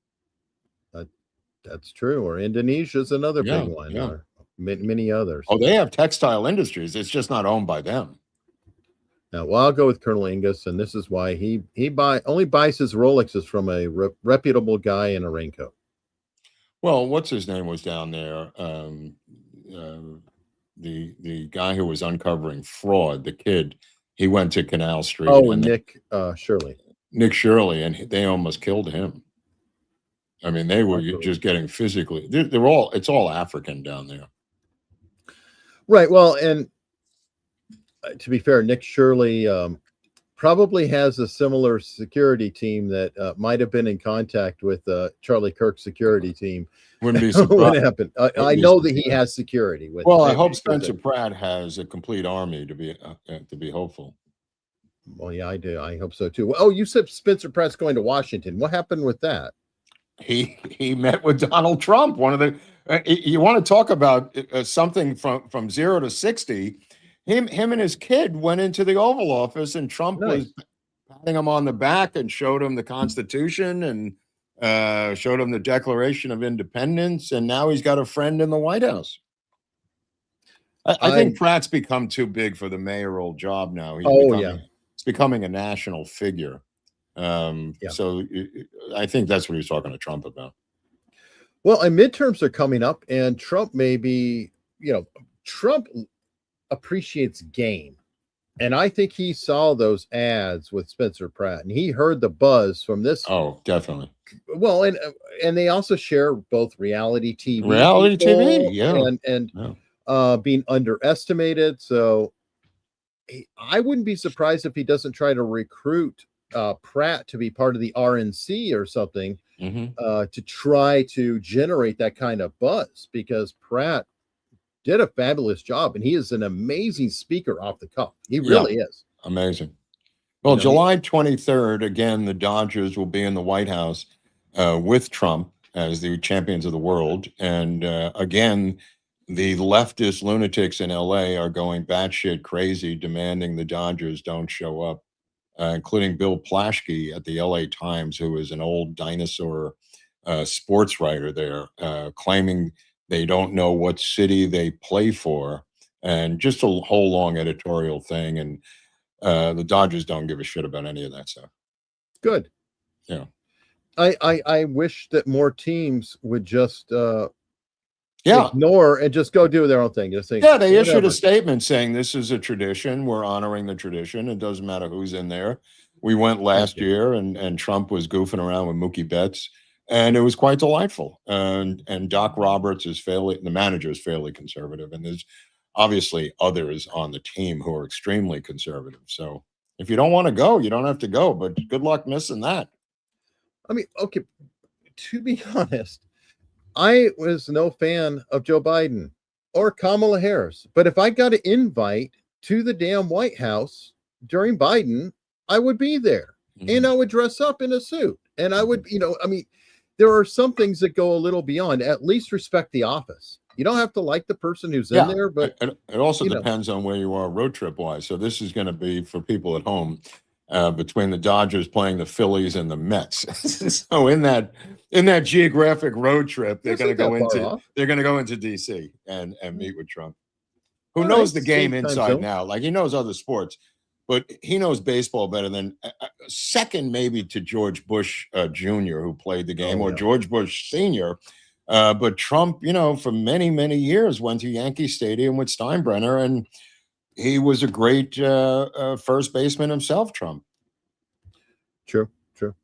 That's true. Or Indonesia is another big one. Or many others. Oh, they have textile industries. It's just not owned by them. Now, I'll go with Colonel Angus, and this is why he only buys his Rolexes from a reputable guy in a raincoat. Well, what's his name was down there? The guy who was uncovering fraud, the kid, he went to Canal Street. Oh, Nick Shirley. Nick Shirley, and they almost killed him. I mean, they were just getting physically. It's all African down there. Right. Well, and to be fair, Nick Shirley probably has a similar security team that might have been in contact with Charlie Kirk's security team. Wouldn't be surprised. What happened? I know that he has security. I hope Spencer Pratt has a complete army to be hopeful. Well, yeah, I do. I hope so too. Oh, you said Spencer Pratt's going to Washington. What happened with that? He met with Donald Trump. One of the you want to talk about something from 0 to 60. Him and his kid went into the Oval Office, and Trump was patting him on the back and showed him the Constitution and showed him the Declaration of Independence. And now he's got a friend in the White House. I think Pratt's become too big for the mayoral job now. He's becoming a national figure. So I think that's what he was talking to Trump about. Well, and midterms are coming up, and Trump may be, Trump appreciates game. And I think he saw those ads with Spencer Pratt and he heard the buzz from this. Oh, definitely. Well, and they also share both reality TV, and being underestimated. So I wouldn't be surprised if he doesn't try to recruit Pratt to be part of the RNC or something to try to generate that kind of buzz, because Pratt did a fabulous job and he is an amazing speaker off the cuff. He really is amazing. Well, July 23rd, again, the Dodgers will be in the White House with Trump as the champions of the world. And again, the leftist lunatics in LA are going batshit crazy, demanding the Dodgers don't show up, including Bill Plaschke at the LA Times, who is an old dinosaur sports writer there, claiming they don't know what city they play for, and just a whole long editorial thing. And the Dodgers don't give a shit about any of that stuff. Good. Yeah. I wish that more teams would just ignore and just go do their own thing. Just think, yeah, they issued whatever. a statement saying this is a tradition. We're honoring the tradition. It doesn't matter who's in there. We went last year, and Trump was goofing around with Mookie Betts, and it was quite delightful. And Doc Roberts is the manager is fairly conservative, and there's obviously others on the team who are extremely conservative. So if you don't want to go, you don't have to go. But good luck missing that. I mean, okay, to be honest, I was no fan of Joe Biden or Kamala Harris. But if I got an invite to the damn White House during Biden, I would be there. And I would dress up in a suit. And I would, I mean, there are some things that go a little beyond. At least respect the office. You don't have to like the person who's in there, but it also depends on where you are road trip wise. So this is going to be for people at home. Between the Dodgers playing the Phillies and the Mets, so in that geographic road trip, they're going to go into DC and meet with Trump, who knows the game inside now. Like he knows other sports, but he knows baseball better than second maybe to George Bush Jr., who played the game, or George Bush Sr. But Trump, for many years went to Yankee Stadium with Steinbrenner, and he was a great first baseman himself, Trump. True.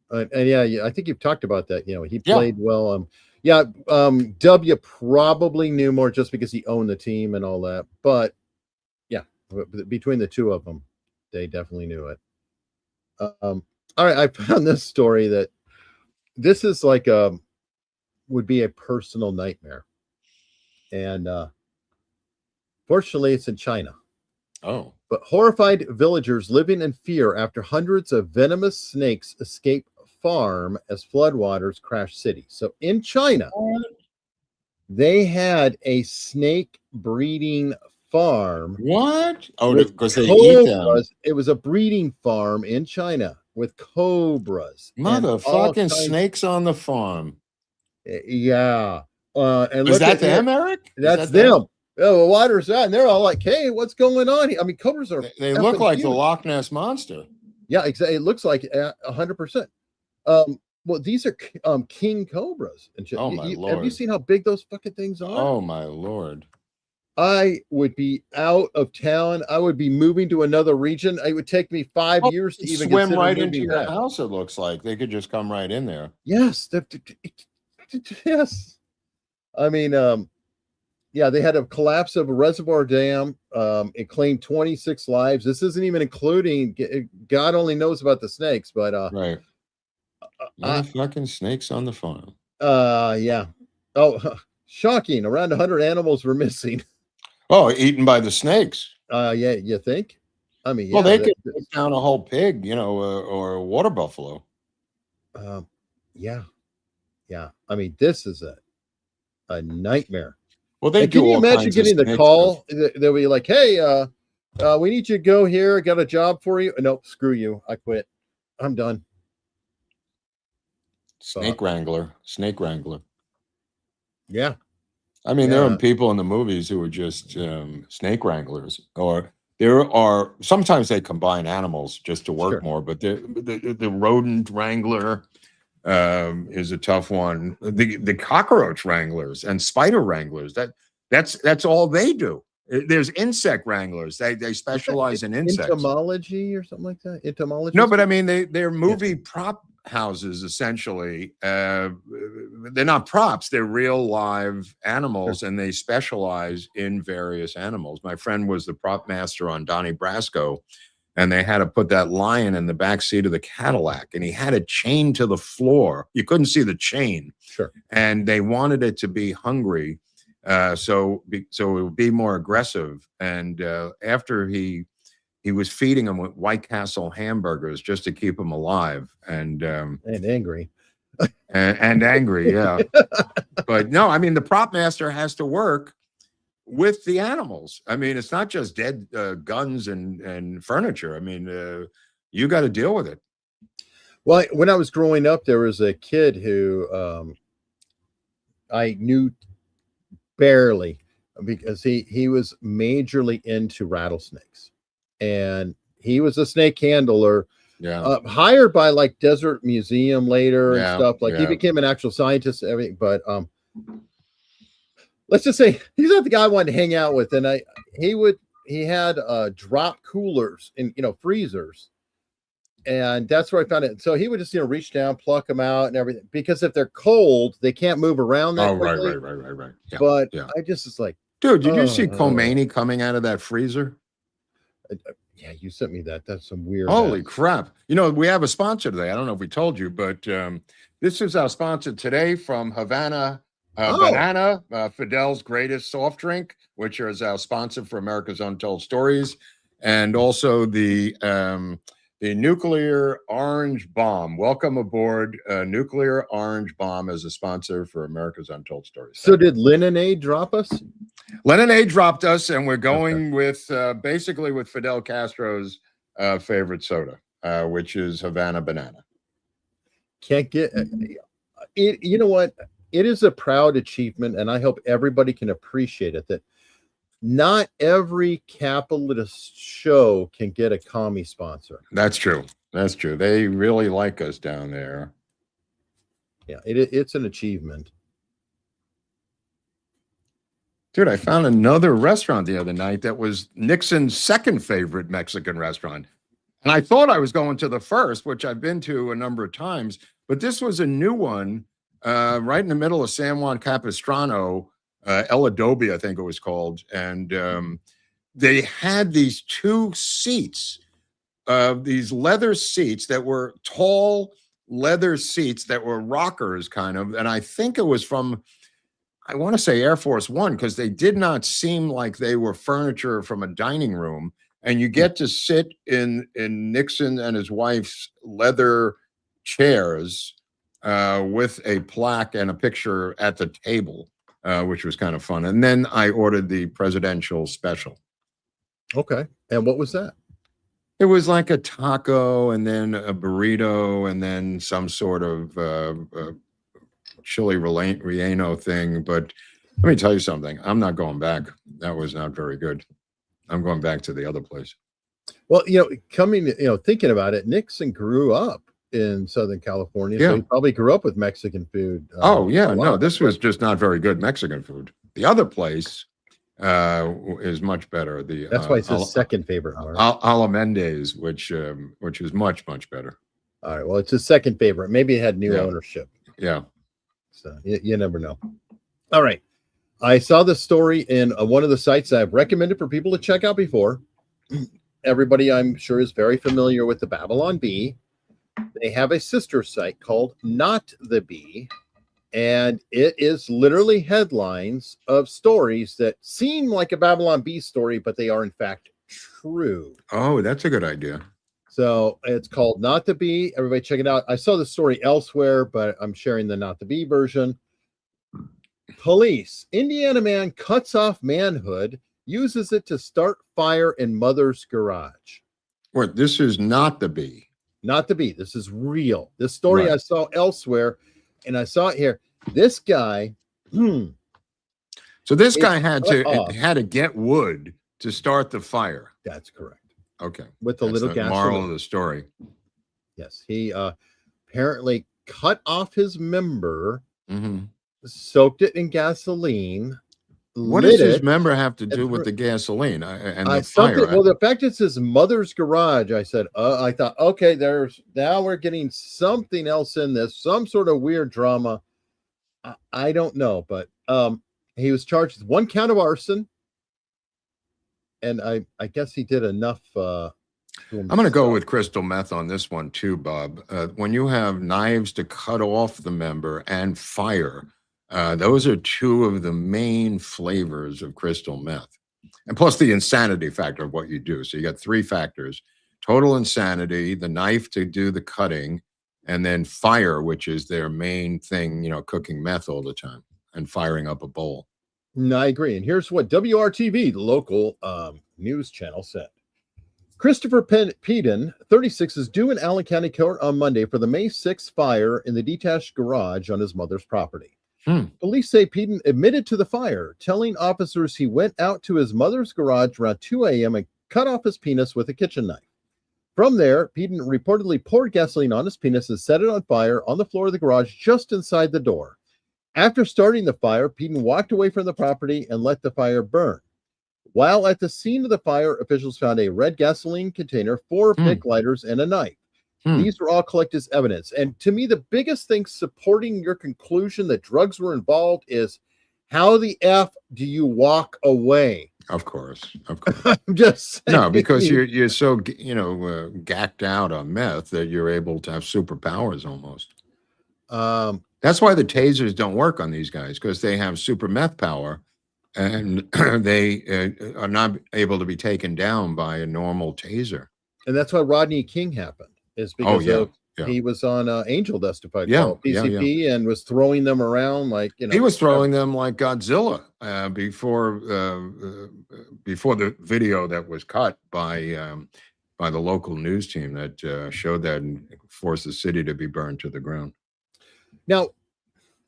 And yeah, I think you've talked about that. He played well. W probably knew more just because he owned the team and all that. But yeah, between the two of them, they definitely knew it. All right, I found this story that this is like would be a personal nightmare. And fortunately, it's in China. Oh. But horrified villagers living in fear after hundreds of venomous snakes escape farm as floodwaters crash city. So in China, they had a snake breeding farm. What? Oh, because they eat them. It was a breeding farm in China with cobras. Motherfucking snakes on the farm. Yeah. And is that them, Eric? That's them. Oh, the water's out, and they're all like, "Hey, what's going on here?" I mean, cobras are. They look like the Loch Ness monster. Yeah, exactly. It looks like 100%. Well, these are king cobras. And oh my lord! Have you seen how big those fucking things are? Oh my lord! I would be out of town. I would be moving to another region. It would take me 5 years to even swim right into your house. It looks like they could just come right in there. Yes. Yes. I mean, yeah, they had a collapse of a reservoir dam. It claimed 26 lives. This isn't even including, God only knows about the snakes, but right. Fucking snakes on the farm. Yeah. Oh, shocking. Around 100 animals were missing. Oh, eaten by the snakes. Yeah, you think? I mean, well, they could take down a whole pig, or a water buffalo. Yeah. I mean, this is a nightmare. Well, they can you imagine getting the call? They'll be like, "Hey, we need you to go here. I got a job for you." Nope, screw you. I quit. I'm done. Snake wrangler. Yeah. I mean, there are people in the movies who are just snake wranglers, or there are sometimes they combine animals just to work more. But the rodent wrangler is a tough one. The cockroach wranglers and spider wranglers. That's all they do. There's insect wranglers. They specialize in insects. Entomology or something like that. Entomology. No, but I mean they're movie prop houses essentially. They're not props. They're real live animals, and they specialize in various animals. My friend was the prop master on Donnie Brasco, and they had to put that lion in the back seat of the Cadillac, and he had it chained to the floor. You couldn't see the chain. Sure. And they wanted it to be hungry, so it would be more aggressive. And after he was feeding him with White Castle hamburgers just to keep him alive, and angry. and angry, yeah. But no, I mean the prop master has to work with the animals. I mean, it's not just dead guns and furniture. I mean, you got to deal with it. Well, when I was growing up, there was a kid who I knew barely because he was majorly into rattlesnakes, and he was a snake handler. Yeah. Hired by like Desert Museum later and Yeah, stuff. Like he yeah. became an actual scientist and everything. But let's just say he's not the guy I wanted to hang out with. And he had drop coolers and freezers. And that's where I found it. So he would just reach down, pluck them out and everything. Because if they're cold, they can't move around that quickly. Right. Yeah, But yeah. I just was like, Dude, did you see Khomeini coming out of that freezer? yeah, you sent me that. That's some weird. Holy crap. We have a sponsor today. I don't know if we told you, but this is our sponsor today from Havana Banana, Fidel's greatest soft drink, which is our sponsor for America's Untold Stories, and also the nuclear orange bomb. Welcome aboard. Nuclear orange bomb as a sponsor for America's Untold Stories. So did Leninade drop us? Leninade dropped us, and we're going with basically with Fidel Castro's favorite soda, which is Havana Banana. Can't get it. You know what? It is a proud achievement, and I hope everybody can appreciate it, that not every capitalist show can get a commie sponsor. That's true. That's true. They really like us down there. Yeah, it's an achievement. Dude, I found another restaurant the other night that was Nixon's second favorite Mexican restaurant. And I thought I was going to the first, which I've been to a number of times, but this was a new one right in the middle of San Juan Capistrano, El Adobe, I think it was called. And they had these two seats, these leather seats that were tall leather seats that were rockers kind of. And I think it was from, I want to say Air Force One, because they did not seem like they were furniture from a dining room. And you get to sit in Nixon and his wife's leather chairs with a plaque and a picture at the table, which was kind of fun. And then I ordered the presidential special. Okay. And what was that? It was like a taco and then a burrito and then some sort of chili relleno thing. But let me tell you something. I'm not going back. That was not very good. I'm going back to the other place. Well, thinking about it, Nixon grew up in Southern California. Yeah. So he probably grew up with Mexican food. This was just not very good Mexican food. The other place is much better. That's why it's his second favorite. Alamende's, which is much, much better. All right. Well, it's his second favorite. Maybe it had new ownership. Yeah. So you never know. All right. I saw this story in one of the sites I've recommended for people to check out before. Everybody, I'm sure, is very familiar with the Babylon Bee. They have a sister site called Not the Bee, and it is literally headlines of stories that seem like a Babylon Bee story, but they are in fact true. Oh, that's a good idea. So it's called Not the Bee. Everybody check it out. I saw the story elsewhere, but I'm sharing the Not the Bee version. Police. Indiana man cuts off manhood, uses it to start fire in mother's garage. What? This is Not the Bee. Not the Bee. This is real. This story I saw elsewhere, and I saw it here. This guy. So this guy had to get wood to start the fire. That's correct. Okay. With a little gasoline. Moral of the story. Yes, he apparently cut off his member, Mm-hmm. soaked it in gasoline. What does his member have to do with the gasoline and the fire? Well, the fact it's his mother's garage, I said, I thought, okay, now we're getting something else in this, some sort of weird drama. I don't know, but he was charged with 1 count of arson. And I guess he did enough. I'm going to go with crystal meth on this one too, Bob. When you have knives to cut off the member and fire, those are two of the main flavors of crystal meth. And plus the insanity factor of what you do. So you got 3 factors: total insanity, the knife to do the cutting, and then fire, which is their main thing, cooking meth all the time and firing up a bowl. No, I agree. And here's what WRTV, the local news channel, said. Christopher Peden, 36, is due in Allen County Court on Monday for the May 6th fire in the detached garage on his mother's property. Police say Peden admitted to the fire, telling officers he went out to his mother's garage around 2 a.m. and cut off his penis with a kitchen knife. From there, Peden reportedly poured gasoline on his penis and set it on fire on the floor of the garage just inside the door. After starting the fire, Peden walked away from the property and let the fire burn. While at the scene of the fire, officials found a red gasoline container, 4 Bic lighters, and a knife. These were all collected as evidence. And to me, the biggest thing supporting your conclusion that drugs were involved is how the F do you walk away? Of course. I'm just saying. No, because you're so gacked out on meth that you're able to have superpowers almost. That's why the tasers don't work on these guys, because they have super meth power, and they are not able to be taken down by a normal taser. And that's why Rodney King happened, is because he was on Angel Testified called PCP and was throwing them around like, he was throwing them like Godzilla before the video that was cut by the local news team that showed that and forced the city to be burned to the ground. Now,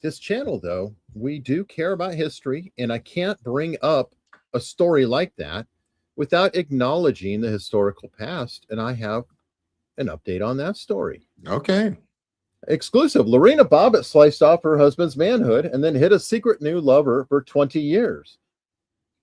this channel, though, we do care about history, and I can't bring up a story like that without acknowledging the historical past, and I have an update on that story. Okay. Exclusive. Lorena Bobbitt sliced off her husband's manhood and then hid a secret new lover for 20 years.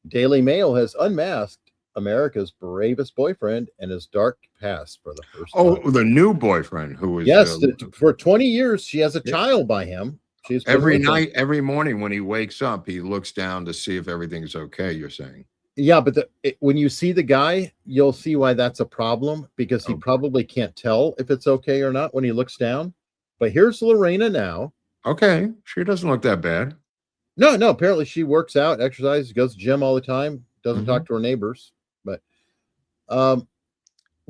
Daily Mail has unmasked America's bravest boyfriend and his dark past for the first time. Oh, the new boyfriend who was... Yes, for 20 years, she has a child by him. She's every night, every morning when he wakes up, he looks down to see if everything's okay, you're saying. Yeah, but when you see the guy, you'll see why that's a problem, because he probably can't tell if it's okay or not when he looks down. But here's Lorena now. Okay, she doesn't look that bad. No, apparently she works out, exercises, goes to the gym all the time, doesn't talk to her neighbors. But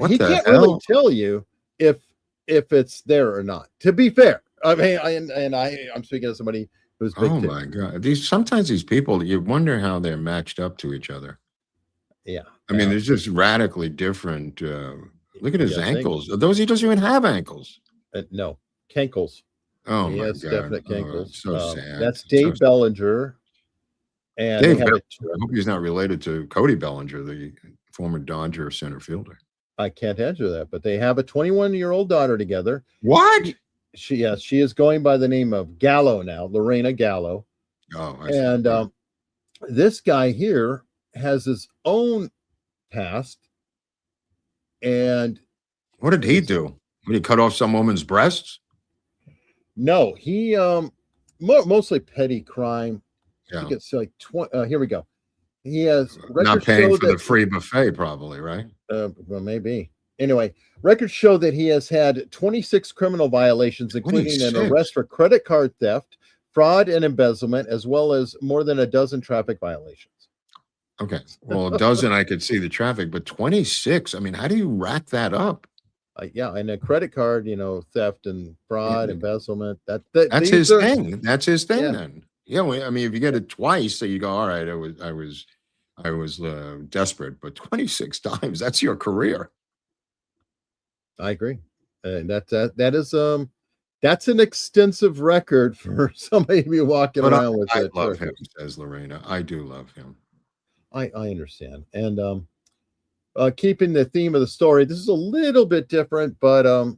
he can't really tell you if it's there or not, to be fair. I mean, I'm speaking of somebody who's big. Oh my God! Sometimes these people, you wonder how they're matched up to each other. Yeah, I mean, there's just radically different. Look at his ankles. Those he doesn't even have ankles. No, cankles. Oh he has definite cankles. So sad. That's Dave Bellinger. And Dave Bellinger, I hope he's not related to Cody Bellinger, the former Dodger center fielder. I can't answer that, but they have a 21-year-old daughter together. What? She is going by the name of Gallo now, Lorena Gallo. Oh, I see. And this guy here has his own past. And what did he do? Did he cut off some woman's breasts? No, he mostly petty crime. Yeah. He gets like here we go. He has not paying for the free buffet, probably, right? Well, maybe. Anyway, records show that he has had 26 criminal violations, including an arrest for credit card theft, fraud, and embezzlement, as well as more than a dozen traffic violations. Okay. Well, a dozen, I could see the traffic, but 26, I mean, how do you rack that up? Yeah, and a credit card, theft and fraud, embezzlement. That's his thing. That's his thing then. Yeah, I mean, if you get it twice, so you go, all right, I was desperate, but 26 times, that's your career. I agree. And that's an extensive record for somebody to be walking around with. I love him, says Lorena. I do love him. I understand. And keeping the theme of the story, this is a little bit different, but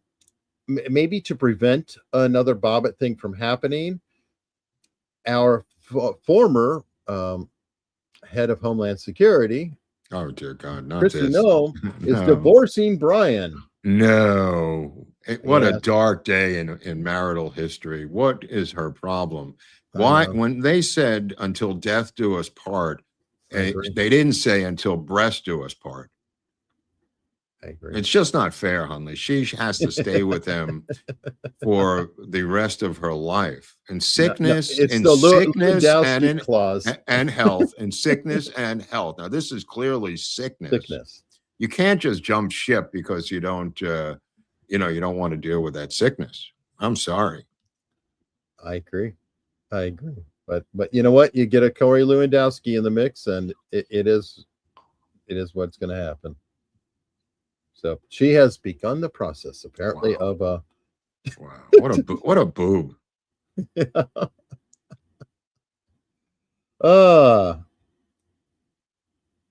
maybe to prevent another Bobbitt thing from happening, our former head of Homeland Security, oh dear God, not Kristi this. Noem, is divorcing Brian. No, what a dark day in marital history. What is her problem? Why, when they said until death do us part, they didn't say until breast do us part. I agree. It's just not fair, Hunley. She has to stay with him for the rest of her life. And sickness, and health, and sickness and health. Now, this is clearly sickness. You can't just jump ship because you don't, you don't want to deal with that sickness. I'm sorry. I agree. But you know what? You get a Corey Lewandowski in the mix, and it is what's going to happen. So she has begun the process, apparently, of Wow, what a boob.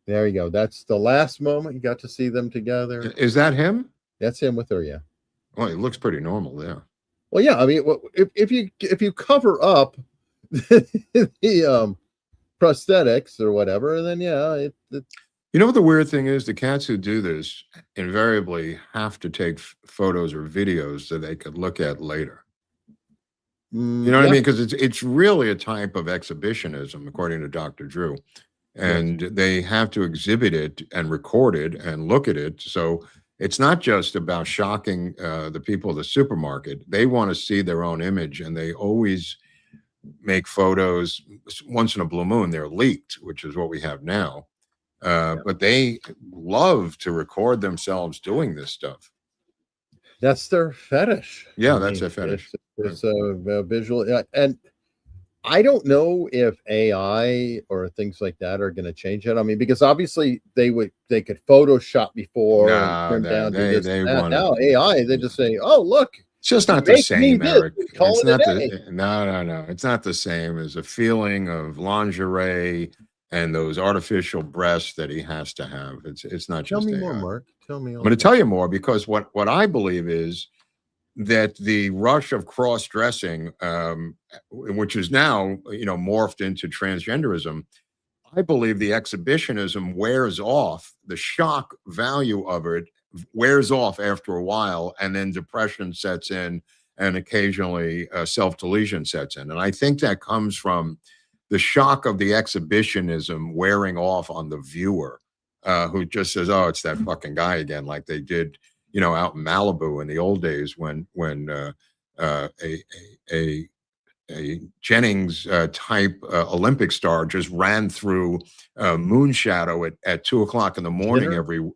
There you go. That's the last moment you got to see them together. Is that him? That's him with her, yeah. Well, he looks pretty normal there. Well, yeah. I mean, if you cover up the prosthetics or whatever, then yeah, You know what the weird thing is? The cats who do this invariably have to take photos or videos that they could look at later. You know what I mean? Because it's really a type of exhibitionism, according to Dr. Drew. And they have to exhibit it and record it and look at it. So it's not just about shocking the people at the supermarket. They want to see their own image, and they always make photos. Once in a blue moon, they're leaked, which is what we have now. But they love to record themselves doing this stuff. That's their fetish. Yeah, that's their fetish. It's a visual, and I don't know if AI or things like that are going to change it. I mean, because obviously they could Photoshop before and trim down to this and that. Now AI, they just say, "Oh, look, it's just not the same, Eric. Call it's it not a day." No. It's not the same as a feeling of lingerie and those artificial breasts that he has to have. It's not Tell just me AI. more, Mark. Tell me. I'm going to tell you more, because what I believe is that the rush of cross-dressing, which is now morphed into transgenderism, I believe the exhibitionism wears off. The shock value of it wears off after a while, and then depression sets in, and occasionally self-delusion sets in. And I think that comes from the shock of the exhibitionism wearing off on the viewer, who just says, "Oh, it's that fucking guy again," like they did, out in Malibu in the old days when a Jennings type Olympic star just ran through moon shadow at 2:00 in the morning Jenner?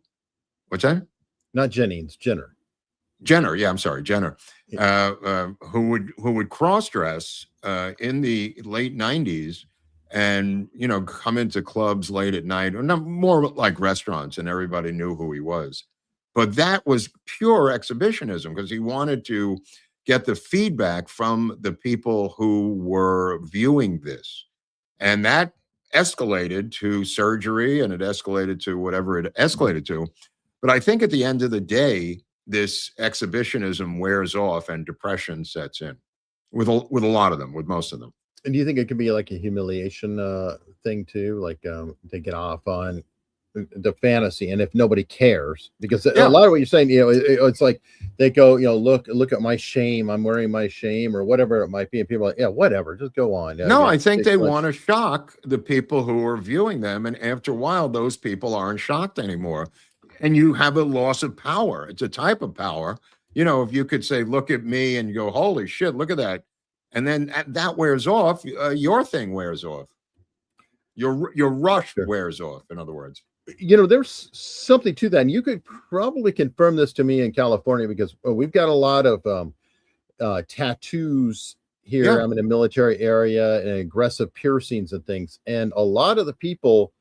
What's that? Not Jennings, Jenner. Jenner, yeah, I'm sorry, Jenner, who would cross dress in the late 90s, and come into clubs late at night, or not, more like restaurants, and everybody knew who he was. But that was pure exhibitionism, because he wanted to get the feedback from the people who were viewing this, and that escalated to surgery, and it escalated to whatever it escalated to. But I think at the end of the day, this exhibitionism wears off and depression sets in with a lot of them, with most of them. And do you think it could be like a humiliation thing too? Like to get off on the fantasy, and if nobody cares, because a lot of what you're saying, it's like they go, look at my shame, I'm wearing my shame, or whatever it might be, and people are like, yeah, whatever, just go on. No, I think they want to shock the people who are viewing them, and after a while, those people aren't shocked anymore. And you have a loss of power. It's a type of power. If you could say, "Look at me," and you go, "Holy shit, look at that," and then that wears off, your thing wears off. Your rush wears off, in other words. There's something to that. And you could probably confirm this to me in California, because we've got a lot of tattoos here. Yeah. I'm in a military area, and aggressive piercings and things. And a lot of the people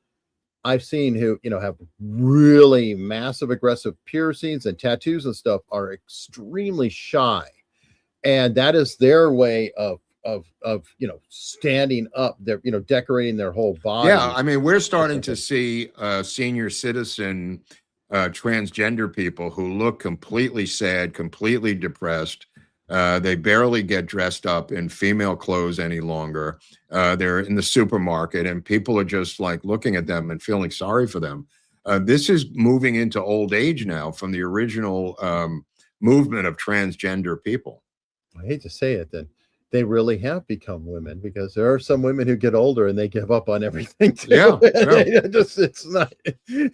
I've seen who, have really massive aggressive piercings and tattoos and stuff are extremely shy. And that is their way of standing up, they're, decorating their whole body. Yeah. I mean, we're starting to see senior citizen transgender people who look completely sad, completely depressed. They barely get dressed up in female clothes any longer. They're in the supermarket, and people are just like looking at them and feeling sorry for them. This is moving into old age now from the original movement of transgender people. I hate to say it, then they really have become women, because there are some women who get older and they give up on everything too. Yeah. It's not,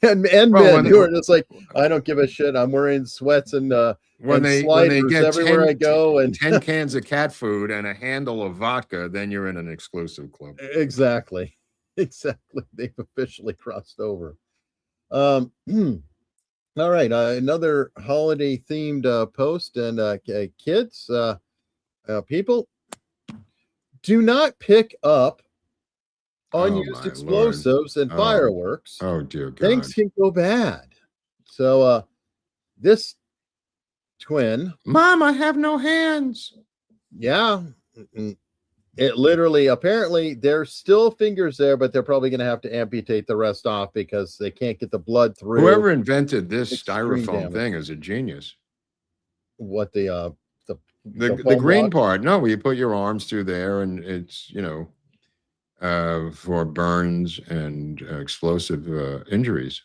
and men who are just like, I don't give a shit. I'm wearing sweats and when they get everywhere I go, and 10 cans of cat food and a handle of vodka, then you're in an exclusive club. Exactly. They've officially crossed over. All right, another holiday themed post, and kids, people, do not pick up Oh, unused my explosives and Oh. fireworks. Oh, dear God. Things can go bad. So this twin, Mom, I have no hands. yeah, it literally, apparently there's still fingers there, but they're probably going to have to amputate the rest off because they can't get the blood through. Whoever invented this Extreme styrofoam damage. thing is a genius. What the The green part, no, where you put your arms through there, and it's, you know, for burns and explosive injuries.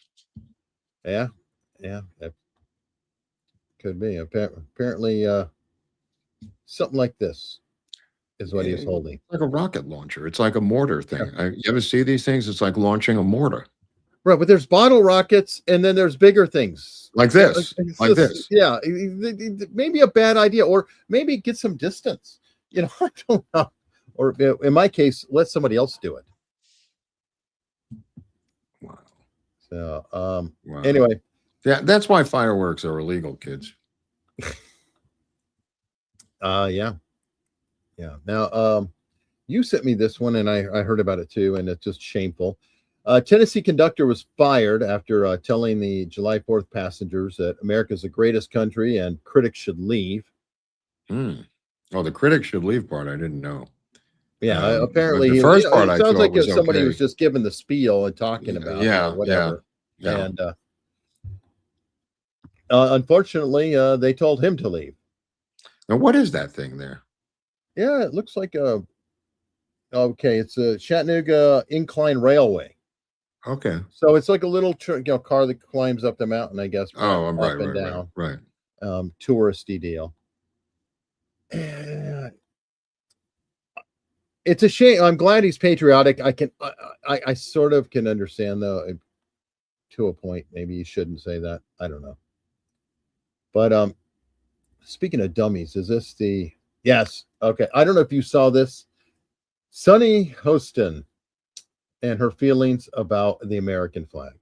Yeah, that could be. Apparently, something like this is what he was holding. Like a rocket launcher. It's like a mortar thing. You ever see these things? It's like launching a mortar. Right, but there's bottle rockets, and then there's bigger things. Like this. Like this. Yeah, maybe a bad idea, or maybe get some distance. You know, I don't know. Or in my case, let somebody else do it. Wow. So, Wow. anyway. Yeah, that's why fireworks are illegal, kids. Yeah. Now, you sent me this one, and I heard about it too, and it's just shameful. Tennessee conductor was fired after telling the July 4th passengers that America's the greatest country and critics should leave. Oh, the critics should leave part. I didn't know. Yeah, apparently the first part it I sounds thought like was if somebody okay. was just giving the spiel and talking about it or whatever. Yeah. And unfortunately, they told him to leave. Now, what is that thing there? Yeah, it looks like it's a Chattanooga Incline Railway. Okay. So it's like a little car that climbs up the mountain, I guess. Oh, up right, and down. right. Touristy deal. It's a shame. I'm glad he's patriotic. I sort of can understand, though, to a point. Maybe you shouldn't say that. I don't know. But speaking of dummies, is this the... Yes. Okay. I don't know if you saw this. Sunny Hostin and her feelings about the American flag.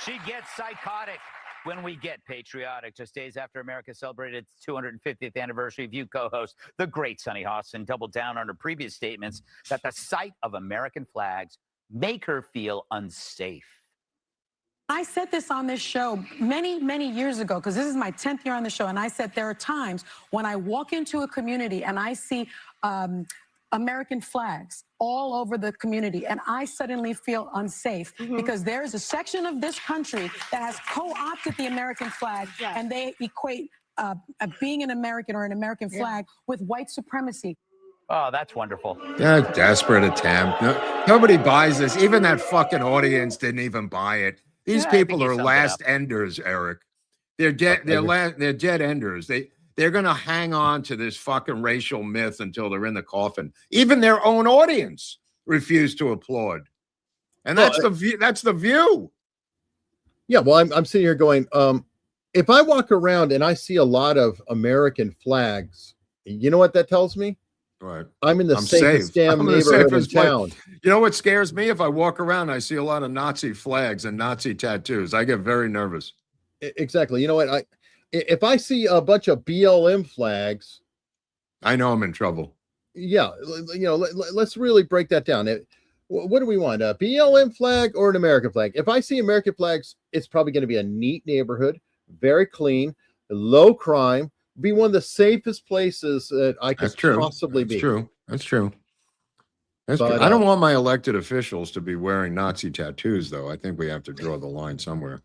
She gets psychotic when we get patriotic. Just days after America celebrated its 250th anniversary, View co-host, the great Sunny Hostin, doubled down on her previous statements that the sight of American flags make her feel unsafe. I said this on this show many, many years ago, because this is my 10th year on the show, and I said there are times when I walk into a community and I see American flags all over the community, and I suddenly feel unsafe because there is a section of this country that has co-opted the American flag, and they equate being an American or an American flag with white supremacy. Oh, that's wonderful. Yeah, desperate attempt. Nobody buys this. Even that fucking audience didn't even buy it. These people are last enders, Eric. They're dead. They're dead enders. They're gonna hang on to this fucking racial myth until they're in the coffin. Even their own audience refused to applaud, and that's the view. That's the view. Yeah, well, I'm sitting here going, if I walk around and I see a lot of American flags, you know what that tells me? Right. I'm in the safest damn neighborhood in town. You know what scares me? If I walk around, and I see a lot of Nazi flags and Nazi tattoos. I get very nervous. Exactly. You know what? If I see a bunch of BLM flags, I know I'm in trouble. Yeah, you know, let's really break that down. What do we want? A BLM flag or an American flag? If I see American flags, it's probably going to be a neat neighborhood, very clean, low crime. Be one of the safest places that I could possibly be. That's true. I don't want my elected officials to be wearing Nazi tattoos, though. I think we have to draw the line somewhere.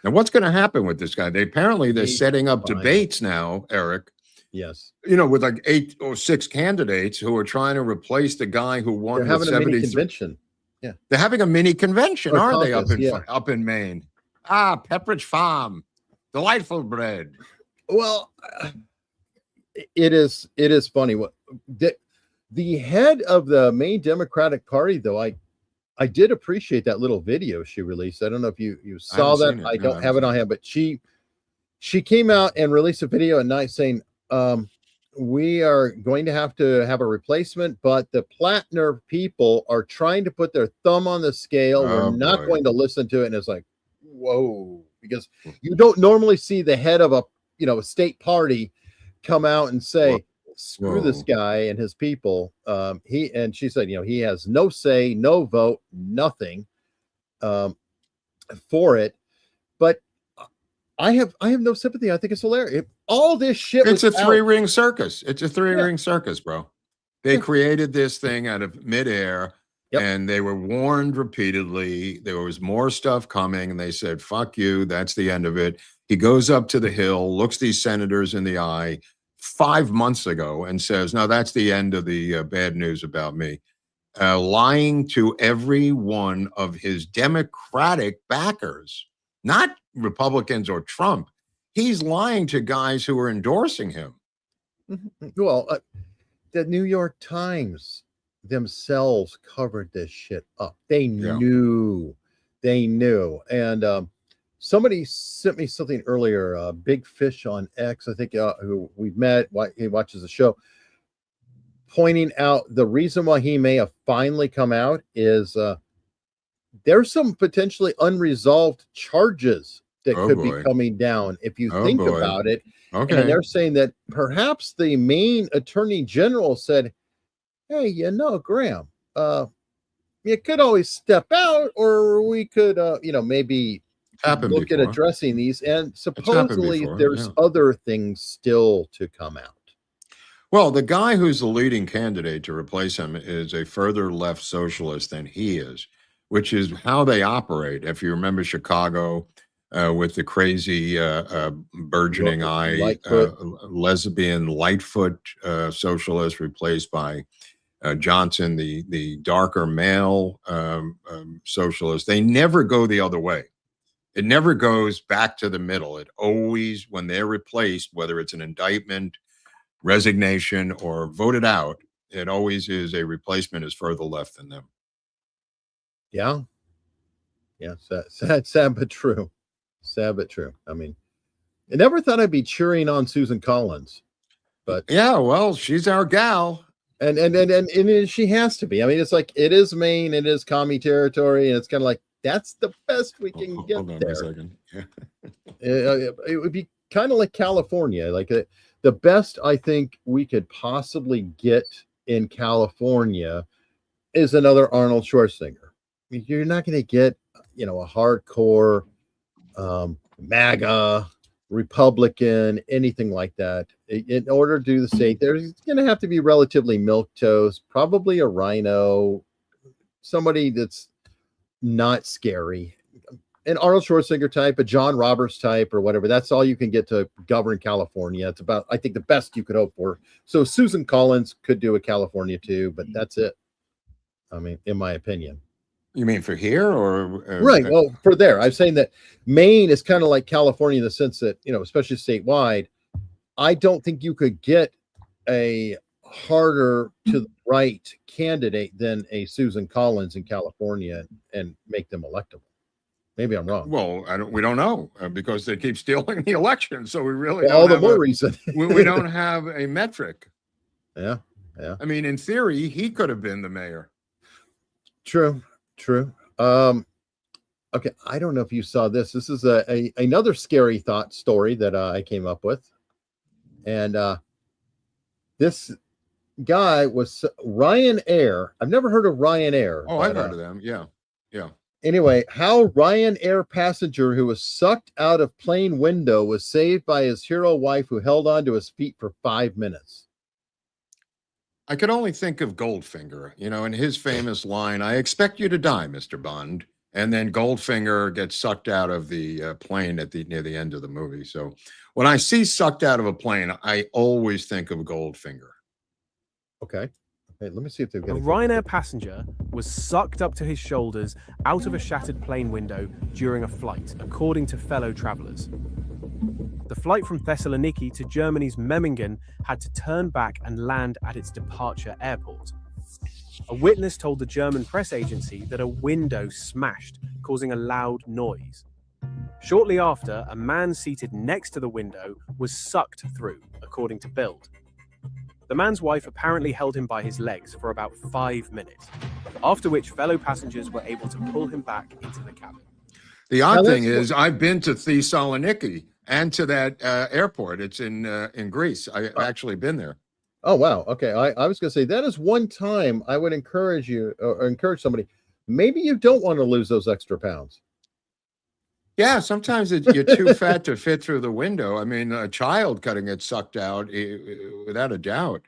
Now, what's going to happen with this guy? They're setting up debates now, Eric. Yes. You know, with like 8 or 6 candidates who are trying to replace the guy who won. They're having a mini convention. Yeah, they're having a mini convention, aren't they? Caucus, Up in Maine. Pepperidge Farm, delightful bread. Well, it is funny. What the head of the Maine Democratic Party, though, I did appreciate that little video she released. I don't know if you saw that. I don't have it on hand, but she came out and released a video at night saying, we are going to have a replacement, but the Plattner people are trying to put their thumb on the scale. We're not going to listen to it. And it's like, whoa, because you don't normally see the head of a state party come out and say, screw this Whoa. guy and his people. She said, he has no say, no vote, nothing for it. But I have no sympathy. I think it's hilarious. All this shit. It's a three-ring circus. It's a three-ring circus, bro. They created this thing out of midair, and they were warned repeatedly. There was more stuff coming, and they said, fuck you, that's the end of it. He goes up to the Hill, looks these senators in the eye 5 months ago and says, no, that's the end of the bad news about me. Lying to every one of his Democratic backers, not Republicans or Trump. He's lying to guys who are endorsing him. Well, the New York Times themselves covered this shit up. They knew. And somebody sent me something earlier, Big Fish on X, I think, who we've met, he watches the show, pointing out the reason why he may have finally come out is there's some potentially unresolved charges that could be coming down if you think about it. Okay. And they're saying that perhaps the Maine Attorney General said, hey, Graham, you could always step out, or we could, maybe look at addressing these. And supposedly there's other things still to come out. Well, the guy who's the leading candidate to replace him is a further left socialist than he is, which is how they operate. If you remember Chicago, with the crazy burgeoning eye lesbian Lightfoot socialist replaced by Johnson, the darker male socialist. They never go the other way. It never goes back to the middle. It always, when they're replaced, whether it's an indictment, resignation, or voted out, it always is a replacement is further left than them. Yeah. Yeah. Sad but true. Sad but true. I mean, I never thought I'd be cheering on Susan Collins, but yeah, well, she's our gal, and she has to be. I mean, it's like, it is Maine, it is commie territory, and it's kind of like, that's the best we can get. Hold on there. A second. Yeah. It would be kind of like California, like the best I think we could possibly get in California is another Arnold Schwarzenegger. I mean, you're not going to get, a hardcore MAGA Republican, anything like that. In order to do the state, there's going to have to be relatively milquetoast, probably a rhino, somebody that's not scary, an Arnold Schwarzenegger type, a John Roberts type, or whatever. That's all you can get to govern California. It's about, I think, the best you could hope for. So Susan Collins could do a California too, but that's it. I mean, in my opinion. You mean for here or right? Well, for there, I'm saying that Maine is kind of like California in the sense that, especially statewide, I don't think you could get a harder to the right candidate than a Susan Collins in California and make them electable. Maybe I'm wrong. Well, we don't know because they keep stealing the election. So we really all the more reason we don't have a metric. Yeah. I mean, in theory, he could have been the mayor. True. Okay, I don't know if you saw this. This is another scary thought story that I came up with, and this guy was Ryanair. I've never heard of Ryanair. Oh, I've heard of them. Yeah. Anyway, how Ryanair passenger who was sucked out of plane window was saved by his hero wife who held on to his feet for 5 minutes. I could only think of Goldfinger, in his famous line, "I expect you to die, Mr. Bond." And then Goldfinger gets sucked out of the plane near the end of the movie. So when I see sucked out of a plane, I always think of Goldfinger. Okay. Let me see if they've got a Ryanair passenger was sucked up to his shoulders out of a shattered plane window during a flight, according to fellow travelers. The flight from Thessaloniki to Germany's Memmingen had to turn back and land at its departure airport. A witness told the German press agency that a window smashed, causing a loud noise. Shortly after, a man seated next to the window was sucked through, according to Bild. The man's wife apparently held him by his legs for about 5 minutes, after which fellow passengers were able to pull him back into the cabin. The odd thing is, I've been to Thessaloniki, and to that airport. It's in Greece. I've actually been there. Oh, wow. Okay. I was going to say that is one time I would encourage you or encourage somebody. Maybe you don't want to lose those extra pounds. Yeah, sometimes you're too fat to fit through the window. I mean, a child cutting it sucked out without a doubt.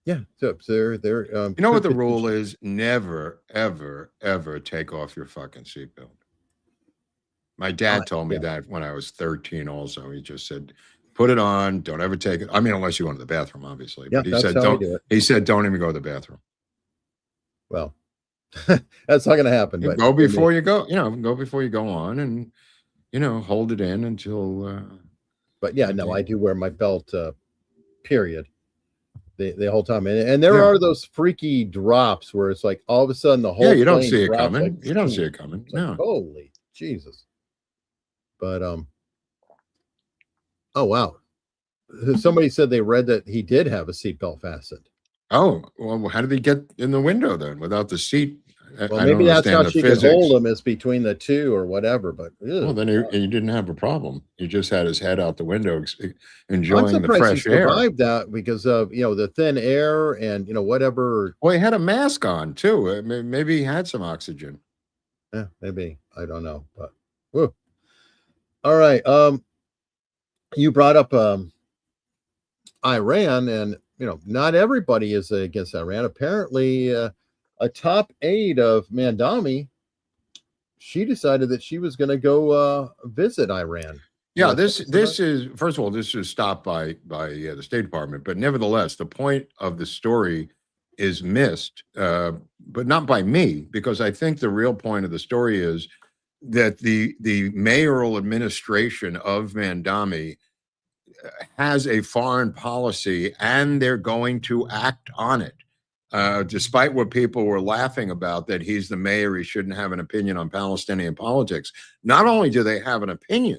Yeah. So they're you know what the rule is? Never, ever, ever take off your fucking seatbelt. My dad told me that when I was 13 also. He just said, put it on, don't ever take it. I mean, unless you go to the bathroom, obviously. Yeah, But he that's said, how I don't, do it. he said, don't even go to the bathroom. Well, that's not going to happen. You But go before you go, go before you go on and, hold it in until. But yeah, no, I do wear my belt, period. The whole time. And there are those freaky drops where it's like all of a sudden the whole you don't plane see it drops coming. like, You don't see it coming. No. like, holy Jesus. But oh wow. Somebody said they read that he did have a seatbelt fastened. Oh, well, how did he get in the window then without the seat? Well, I maybe don't that's how understand she the could physics. hold him is between the two or whatever. But Well, then he didn't have a problem. He just had his head out the window, I'm enjoying the surprised fresh he air. survived that because of the thin air and whatever. Well, he had a mask on too. Maybe he had some oxygen. Yeah, maybe. I don't know. But whew. All right. You brought up Iran, and not everybody is against Iran. Apparently, a top aide of Mamdani, she decided that she was going to go visit Iran. Yeah, this is, first of all, this is stopped by the State Department, but nevertheless, the point of the story is missed, but not by me, because I think the real point of the story is that the mayoral administration of Mamdani has a foreign policy, and they're going to act on it. Despite what people were laughing about, that he's the mayor, he shouldn't have an opinion on Palestinian politics. Not only do they have an opinion,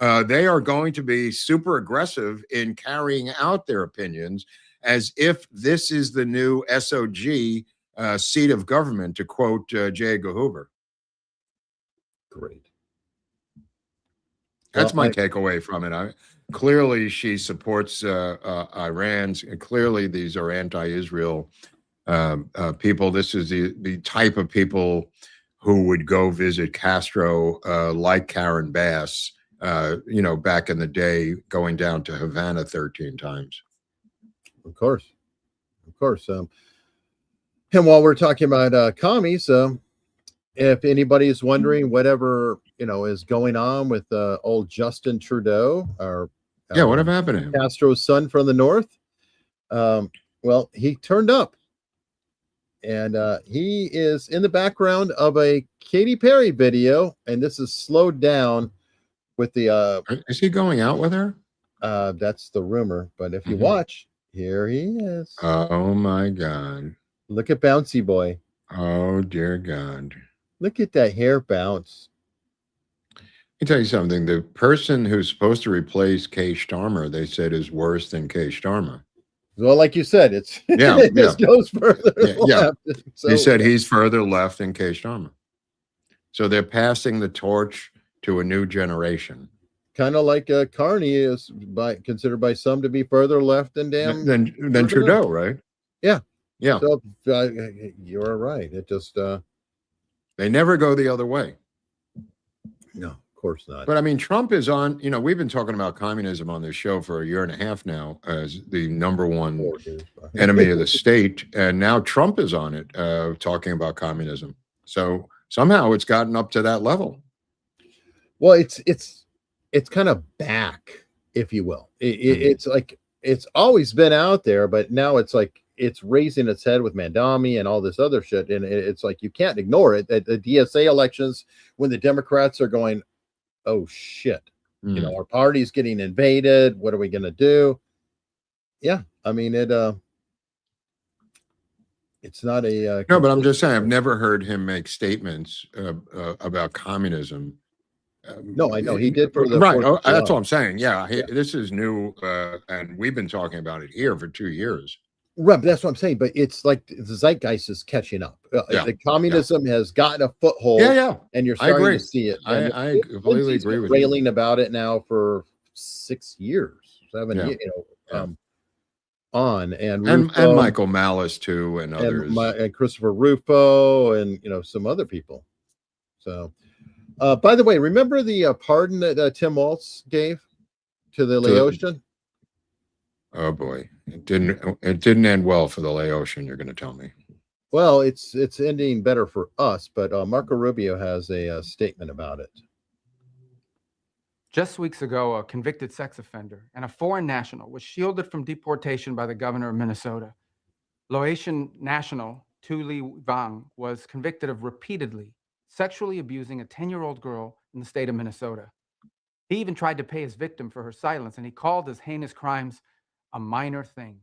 they are going to be super aggressive in carrying out their opinions as if this is the new SOG seat of government, to quote J. Edgar Hoover. Great. That's my takeaway from it. Clearly, she supports Iran's, and clearly these are anti-Israel people. This is the type of people who would go visit Castro, like Karen Bass, back in the day, going down to Havana 13 times. Of course. And while we're talking about commies, if anybody is wondering whatever is going on with old Justin Trudeau, or whatever happened to him? Castro's son from the north, well, he turned up, and he is in the background of a Katy Perry video, and this is slowed down with the. Is he going out with her? That's the rumor, but if you watch, here he is. Oh my God! Look at Bouncy Boy. Oh dear God! Look at that hair bounce. Let me tell you something. The person who's supposed to replace Kay Starmer, they said, is worse than Kay Starmer. Well, like you said, it's it goes further left. So, he said he's further left than Kay Starmer. So they're passing the torch to a new generation. Kind of like Carney is considered by some to be further left than than Trudeau, right? Yeah. So you're right. It just they never go the other way. No, of course not. But I mean, Trump is on. We've been talking about communism on this show for a year and a half now as the number one enemy of the state, and now Trump is on it, talking about communism. So somehow it's gotten up to that level. Well, it's kind of back, if you will. It's like it's always been out there, but now it's like it's raising its head with Mamdani and all this other shit, and it's like you can't ignore it. At the DSA elections, when the Democrats are going, "Oh shit, our party's getting invaded. What are we gonna do?" Yeah, I mean it's not a no, but I'm just saying I've never heard him make statements about communism. No, I know he did for the right. Oh, that's all I'm saying. Yeah, this is new, and we've been talking about it here for 2 years. Right, but that's what I'm saying. But it's like the zeitgeist is catching up. The communism has gotten a foothold. Yeah. And you're I starting agree. to see it. I completely agree with you. Railing about it now for 6 years, 7 years, on and Michael Malice too, and others, and Christopher Rufo, and some other people. So, by the way, remember the pardon that Tim Walz gave to the Laotian? Oh boy, it didn't end well for the Laotian. You're going to tell me? Well, it's ending better for us, but Marco Rubio has a statement about it. Just weeks ago, a convicted sex offender and a foreign national was shielded from deportation by the governor of Minnesota. Laotian national Tu Li Vang was convicted of repeatedly sexually abusing a 10-year-old girl in the state of Minnesota. He even tried to pay his victim for her silence, and he called his heinous crimes a minor thing.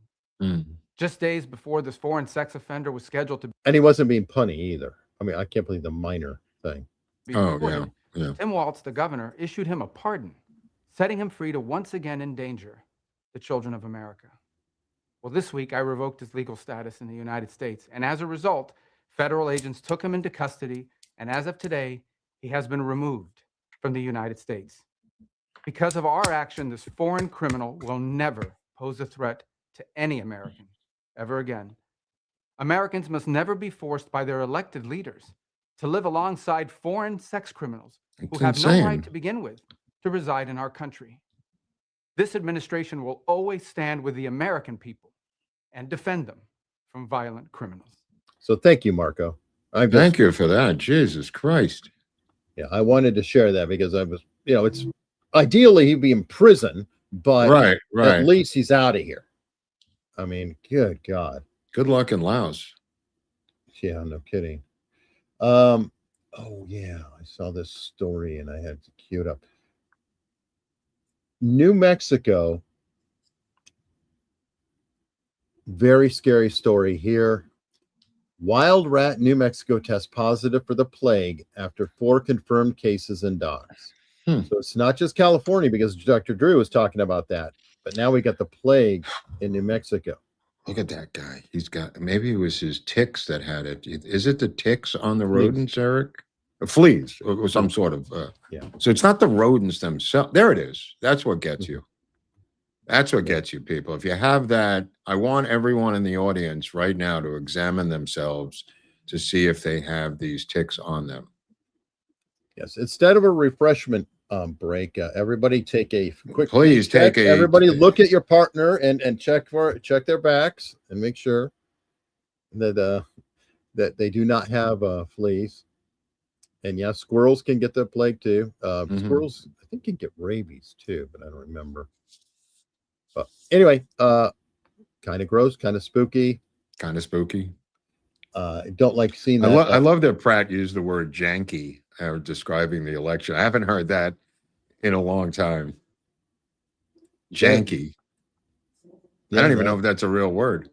Just days before this foreign sex offender was scheduled to... And he wasn't being punny either. I mean, I can't believe the minor thing. Yeah. Tim Walz, the governor, issued him a pardon, setting him free to once again endanger the children of America. Well, this week I revoked his legal status in the United States, and as a result, federal agents took him into custody, and as of today, he has been removed from the United States. Because of our action, this foreign criminal will never pose a threat to any American ever again. Americans must never be forced by their elected leaders to live alongside foreign sex criminals who have no right to begin with to reside in our country. This administration will always stand with the American people and defend them from violent criminals. So thank you, Marco. Thank you for that. Jesus Christ. Yeah, I wanted to share that because I was, it's ideally he'd be in prison, but at least he's out of here. I mean, good God. Good luck in Laos. Yeah, no kidding. Oh yeah, I saw this story and I had to queue it up. New Mexico. Very scary story here. Wild rat New Mexico tests positive for the plague after 4 confirmed cases in dogs. So it's not just California, because Dr. Drew was talking about that, but now we got the plague in New Mexico. Look at that guy. He's got, maybe it was his ticks that had it. Is it the ticks on the rodents, Eric? Fleas or some sort of. So it's not the rodents themselves. There it is. That's what gets you. That's what gets you, people. If you have that, I want everyone in the audience right now to examine themselves to see if they have these ticks on them. Yes. Instead of a refreshment break, everybody take a quick. Please check. Everybody look at your partner and check their backs and make sure that that they do not have fleas. And yes, squirrels can get the plague too. Squirrels, I think, can get rabies too, but I don't remember. But anyway, kind of gross, kind of spooky. Kind of spooky. Don't like seeing that. I love that Pratt used the word janky describing the election. I haven't heard that in a long time. Janky. I don't even know if that's a real word.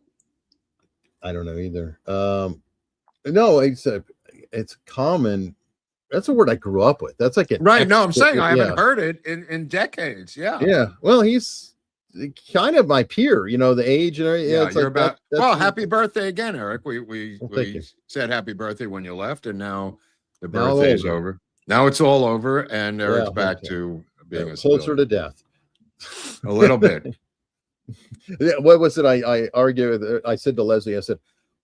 I don't know either. No, it's common. That's a word I grew up with. That's like right. No, I'm saying I haven't heard it in decades. Yeah. Yeah. Well, he's kind of my peer, the age and everything. Yeah, you're like well, happy birthday again, Eric. We said happy birthday when you left, and now the birthday is over. Now it's all over, and Eric's back to being a closer to death. A little bit. What was it? I argued. I said to Leslie, I said,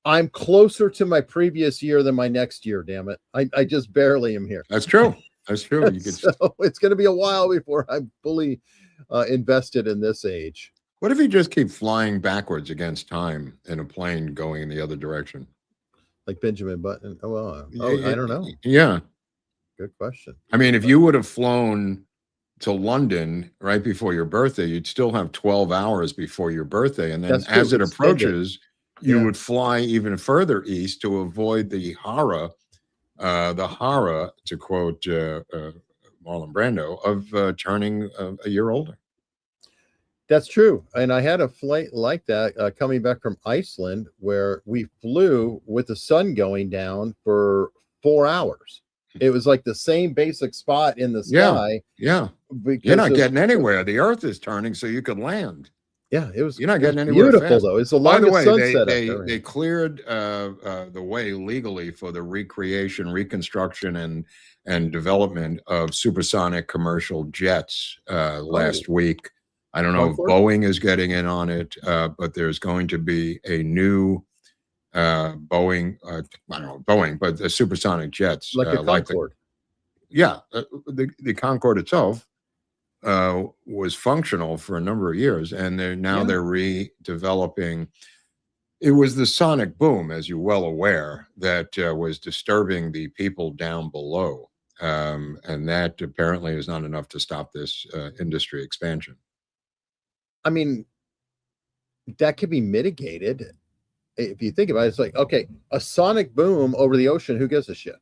I'm closer to my previous year than my next year. Damn it! I just barely am here. That's true. That's true. You could... So it's going to be a while before I'm fully invested in this age. What if you just keep flying backwards against time in a plane going in the other direction? Like Benjamin Button? I don't know. Yeah. Good question. I mean, if you would have flown to London right before your birthday, you'd still have 12 hours before your birthday. And then as it approaches, you would fly even further east to avoid the horror, to quote Marlon Brando, of turning a year older. That's true. And I had a flight like that coming back from Iceland, where we flew with the sun going down for 4 hours. It was like the same basic spot in the sky. Yeah. You're not getting anywhere. The earth is turning so you could land. Yeah, it was. You're not it was getting anywhere beautiful fast. though. It's the By the longest way, sunset I've they ever they had. cleared the way legally for the recreation, reconstruction, and development of supersonic commercial jets last week. I don't know if Concorde? Boeing is getting in on it, but there's going to be a new Boeing. I don't know Boeing, but the supersonic jets, Like a Concorde. the Concorde itself was functional for a number of years, and they're redeveloping. It was the sonic boom, as you're well aware, that was disturbing the people down below, and that apparently is not enough to stop this industry expansion. I mean, that could be mitigated if you think about it. It's like, okay, a sonic boom over the ocean. Who gives a shit?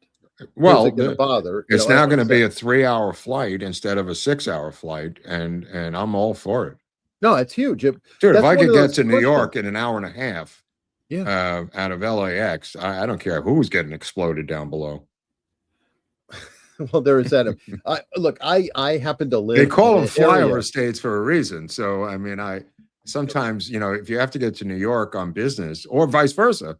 Well, Who's it going to bother? It's now going to be a 3-hour flight instead of a 6-hour flight, and I'm all for it. No, it's huge. Dude, if I could get to New York in an hour and a half, out of LAX, I don't care who's getting exploded down below. Well, there is that. Look, I happen to live. They call them in an flyover area- states for a reason. So, I mean, sometimes, if you have to get to New York on business or vice versa,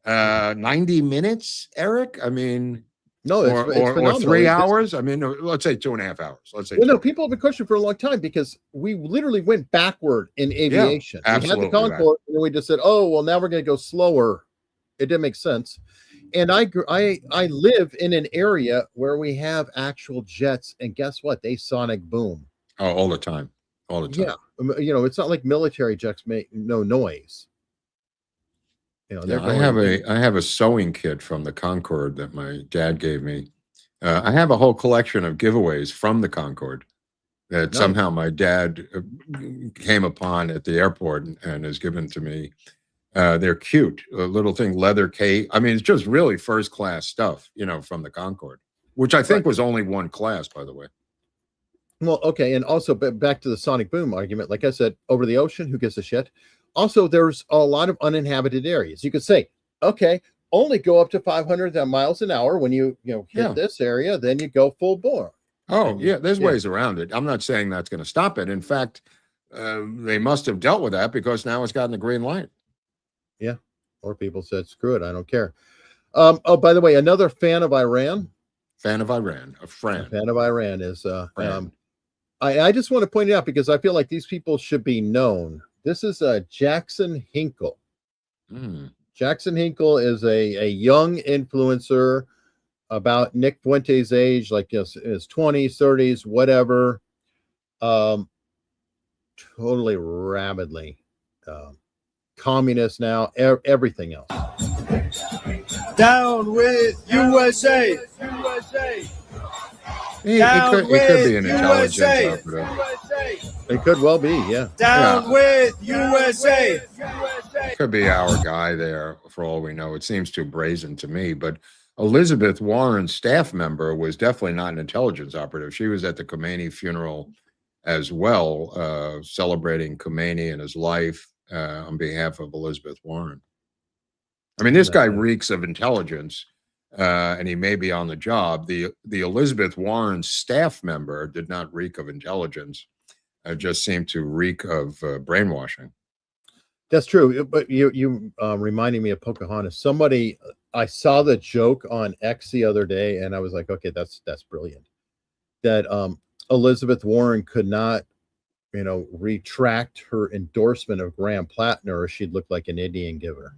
90 minutes, Eric? I mean, no, or phenomenal. 3 hours. I mean, let's say 2.5 hours. Let's say. Well, no, people have been questioning for a long time because we literally went backward in aviation. We absolutely had the Concorde, and then we just said, "Oh, well, now we're going to go slower." It didn't make sense. And I live in an area where we have actual jets, and guess what? They sonic boom. Oh, all the time, all the time. Yeah, it's not like military jets make no noise. I have a sewing kit from the Concorde that my dad gave me. I have a whole collection of giveaways from the Concorde that somehow my dad came upon at the airport and has given to me. They're cute, a little thing, leather case. I mean, it's just really first class stuff, from the Concorde, which I think was only one class, by the way. Well, okay, and also back to the sonic boom argument. Like I said, over the ocean, who gives a shit? Also, there's a lot of uninhabited areas. You could say, okay, only go up to 500 miles an hour when you hit this area, then you go full bore. Oh, there's ways around it. I'm not saying that's going to stop it. In fact, they must have dealt with that because now it's gotten the green light. Yeah, or people said, screw it, I don't care. Oh, by the way, another fan of Iran. Fan of Iran, a friend. A fan of Iran is, I just want to point it out because I feel like these people should be known. This is Jackson Hinkle. Jackson Hinkle is a young influencer about Nick Fuente's age, like his 20s, 30s, whatever. Totally rabidly communist now, everything else. Down with USA! It could be an intelligence operative. It could well be, yeah. Down with USA! Could be our guy there for all we know. It seems too brazen to me, but Elizabeth Warren's staff member was definitely not an intelligence operative. She was at the Khomeini funeral as well, celebrating Khomeini and his life on behalf of Elizabeth Warren. I mean, this guy reeks of intelligence, and he may be on the job. The Elizabeth Warren staff member did not reek of intelligence. It just seemed to reek of brainwashing. That's true, but you reminding me of Pocahontas. I saw the joke on X the other day, and I was like, okay, that's brilliant. That Elizabeth Warren could not, retract her endorsement of Graham Plattner, or she'd look like an Indian giver.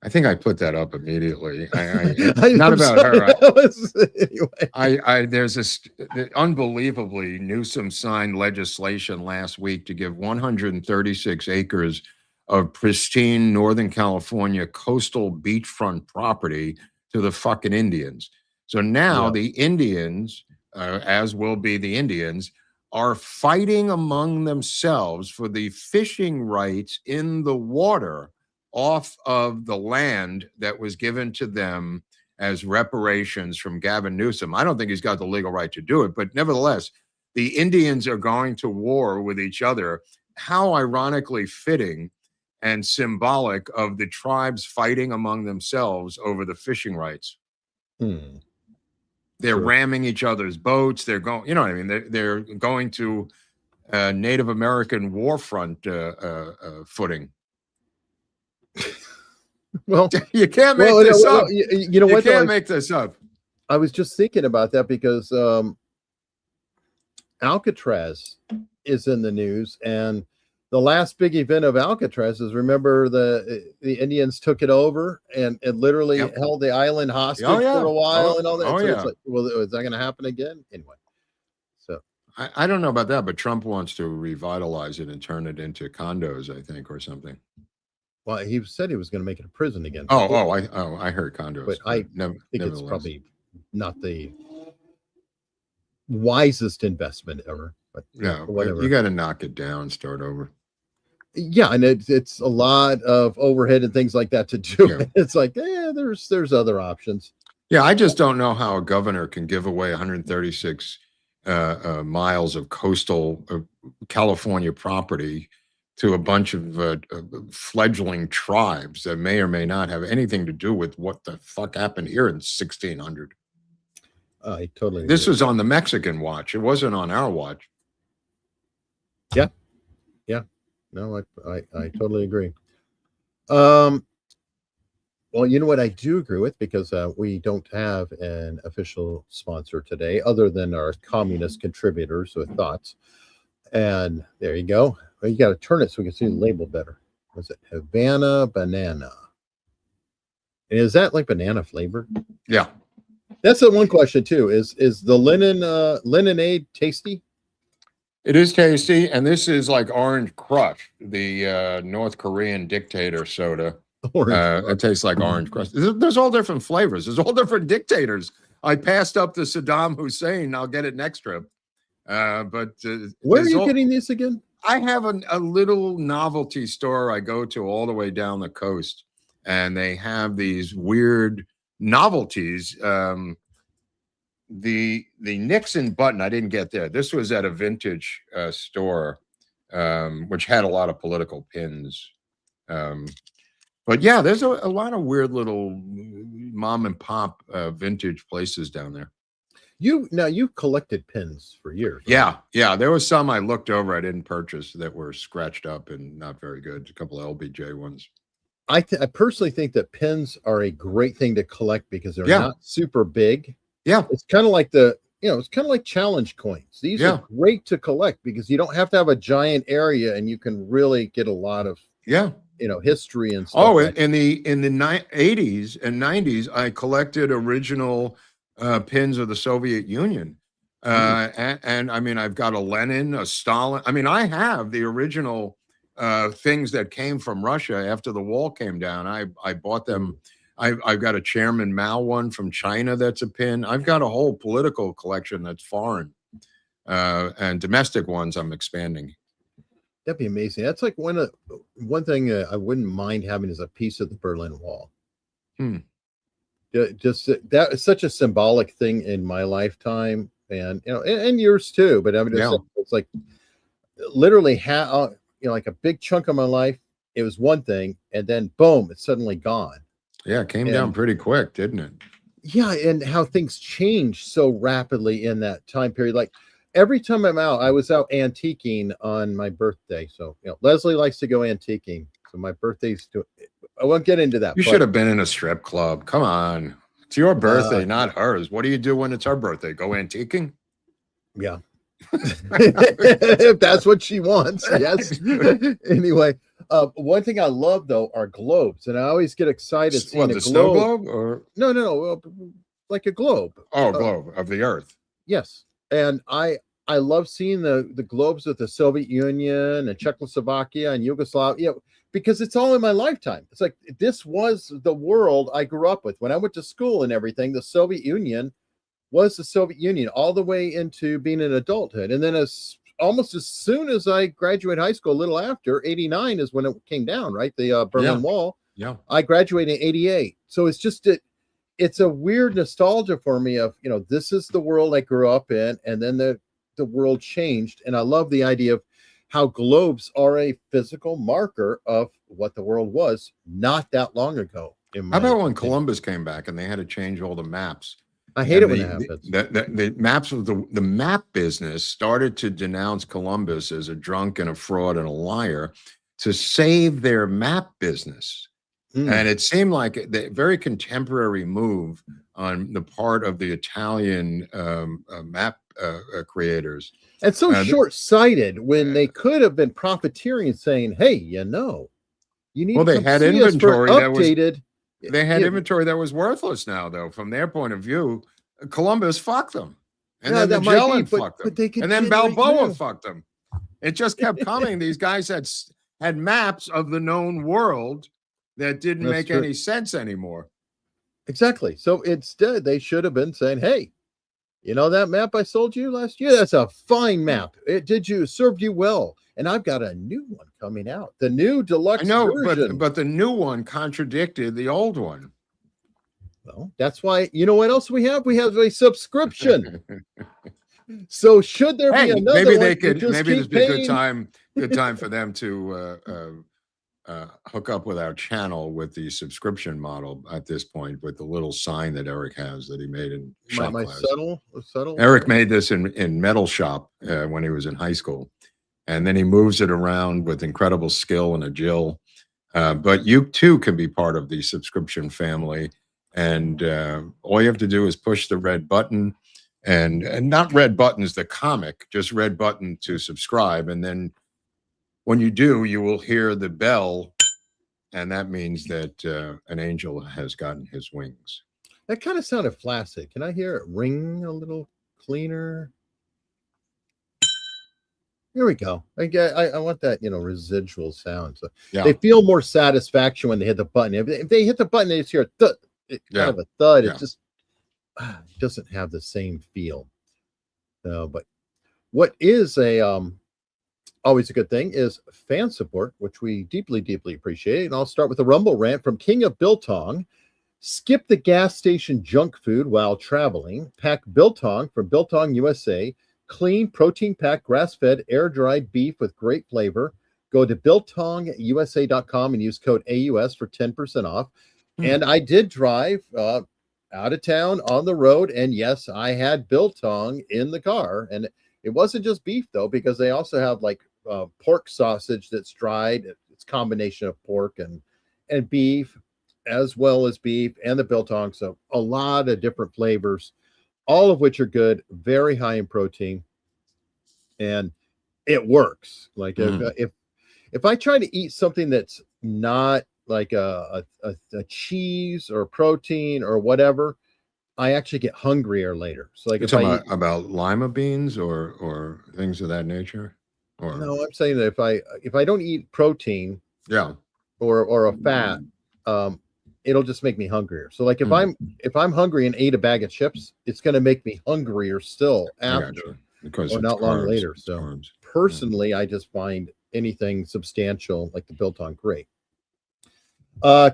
I think I put that up immediately. Not about her. Anyway. There's this unbelievably Newsom signed legislation last week to give 136 acres of pristine Northern California coastal beachfront property to the fucking Indians. So now the Indians, as will be the Indians, are fighting among themselves for the fishing rights in the water off of the land that was given to them as reparations from Gavin Newsom. I don't think he's got the legal right to do it, but nevertheless, the Indians are going to war with each other. How ironically fitting and symbolic of the tribes fighting among themselves over the fishing rights. They're ramming each other's boats. They're going, you know what I mean? They're going to Native American war front footing. Well, you can't make this up. You know what? You can't make this up. I was just thinking about that because Alcatraz is in the news, and the last big event of Alcatraz is, remember, the Indians took it over and literally held the island hostage for a while and all that. It's like, well, is that going to happen again? Anyway, so I don't know about that, but Trump wants to revitalize it and turn it into condos, I think, or something. Well, he said he was going to make it a prison again. I heard condos, but I think it's probably not the wisest investment ever. But whatever. You got to knock it down, start over. Yeah, and it's a lot of overhead and things like that to do. It's like, there's other options. Yeah, I just don't know how a governor can give away 136 miles of coastal California property to a bunch of fledgling tribes that may or may not have anything to do with what the fuck happened here in 1600. I totally agree. This was on the Mexican watch. It wasn't on our watch. Yeah. No, I totally agree. Well, you know what I do agree with, because we don't have an official sponsor today other than our communist contributors with thoughts. And there you go. Well, you got to turn it so we can see the label better. Was it Havana Banana? And is that like banana flavored? Yeah. That's the one question too. Is the Leninade tasty? It is tasty, and this is like Orange Crush, the North Korean dictator soda. It tastes like Orange Crush. There's all different flavors. There's all different dictators. I passed up the Saddam Hussein. I'll get it next trip. But where are you getting these again? I have a little novelty store I go to all the way down the coast, and they have these weird novelties. The Nixon button, I didn't get there. This was at a vintage store, which had a lot of political pins. But yeah, there's a lot of weird little mom and pop vintage places down there. You've collected pins for years. Right? Yeah. There was some I looked over I didn't purchase that were scratched up and not very good. A couple of LBJ ones. I personally think that pins are a great thing to collect because they're not super big. Yeah, it's kind of like it's kind of like challenge coins. These are great to collect because you don't have to have a giant area, and you can really get a lot of history and stuff. In the 80s and 90s, I collected original pins of the Soviet Union, and I mean, I've got a Lenin, a Stalin. I mean, I have the original things that came from Russia after the wall came down. I bought them. I've got a Chairman Mao one from China that's a pin. I've got a whole political collection that's foreign, and domestic ones I'm expanding. That'd be amazing. That's like one thing I wouldn't mind having is a piece of the Berlin Wall. Just that is such a symbolic thing in my lifetime, and and yours too. But I mean, it's like literally like a big chunk of my life. It was one thing, and then boom, it's suddenly gone. Yeah, it came down pretty quick, didn't it? Yeah, and how things changed so rapidly in that time period. Like every time I'm out, I was out antiquing on my birthday. So Leslie likes to go antiquing. So my birthday's I won't get into that. You should have been in a strip club. Come on. It's your birthday, not hers. What do you do when it's her birthday? Go antiquing? Yeah. If that's what she wants. Yes. Anyway. One thing I love though are globes, and I always get excited seeing the snow globe or no, like a globe. Oh, globe of the Earth. Yes, and I love seeing the globes of the Soviet Union and Czechoslovakia and Yugoslavia because it's all in my lifetime. It's like this was the world I grew up with when I went to school and everything. The Soviet Union was the Soviet Union all the way into being an adulthood, and then almost as soon as I graduated high school, a little after, 89 is when it came down, right? The Berlin Wall. Yeah. I graduated in 88. So it's just, it's a weird nostalgia for me of, this is the world I grew up in. And then the world changed. And I love the idea of how globes are a physical marker of what the world was not that long ago. How about when Columbus came back and they had to change all the maps? I hate it And when that happens. the maps of the map business started to denounce Columbus as a drunk and a fraud and a liar to save their map business. And it seemed like a very contemporary move on the part of the Italian map creators. And so short-sighted when they could have been profiteering, saying, "Hey, you need." Well, to they come had see us for inventory that was updated. they had inventory that was worthless now, though. From their point of view, Columbus fucked them, and Yeah, then that might be, Magellan but- fucked but them, they could and then generate Balboa new. fucked them. It just kept coming. These guys had maps of the known world that didn't That's make true. any sense anymore. Exactly. So instead, they should have been saying, "Hey, you know that map I sold you last year? That's a fine map. It served you well. And I've got a new one coming out. The new deluxe I know, version." but the new one contradicted the old one. Well, that's why, you know what else we have? We have a subscription. So should there be another maybe one, they you could. just Maybe keep there's be a paying. good time for them to hook up with our channel with the subscription model at this point, with the little sign that Eric has that he made in shop My class. subtle. Eric made this in metal shop when he was in high school, and then he moves it around with incredible skill and agile. But you too can be part of the subscription family, and all you have to do is push the red button, and not red buttons the comic, just red button to subscribe, and then when you do, you will hear the bell, and that means that an angel has gotten his wings. That kind of sounded flaccid. Can I hear it ring a little cleaner? Here we go. I want that, residual sound. So Yeah. they feel more satisfaction when they hit the button. If they hit the button, they just hear a thud, kind of a thud. Yeah. It just doesn't have the same feel. But what is always a good thing is fan support, which we deeply, deeply appreciate. And I'll start with a Rumble rant from King of Biltong. Skip the gas station junk food while traveling. Pack Biltong from Biltong, USA. Clean, protein-packed, grass-fed, air-dried beef with great flavor. Go to biltongusa.com and use code AUS for 10% off. And I did drive out of town on the road, and yes, I had biltong in the car. And it wasn't just beef, though, because they also have like pork sausage that's dried. It's a combination of pork and beef, as well as beef and the biltong. So a lot of different flavors, all of which are good, very high in protein, and it works. Like if I try to eat something that's not like a cheese or protein or whatever, I actually get hungrier later. So like You're talking about lima beans or things of that nature? Or no, I'm saying that if I don't eat protein, or a fat, it'll just make me hungrier. So like if I'm hungry and ate a bag of chips, it's going to make me hungrier still after, because or it's not long carbs, later. it's So carbs. personally, I just find anything substantial like the biltong great.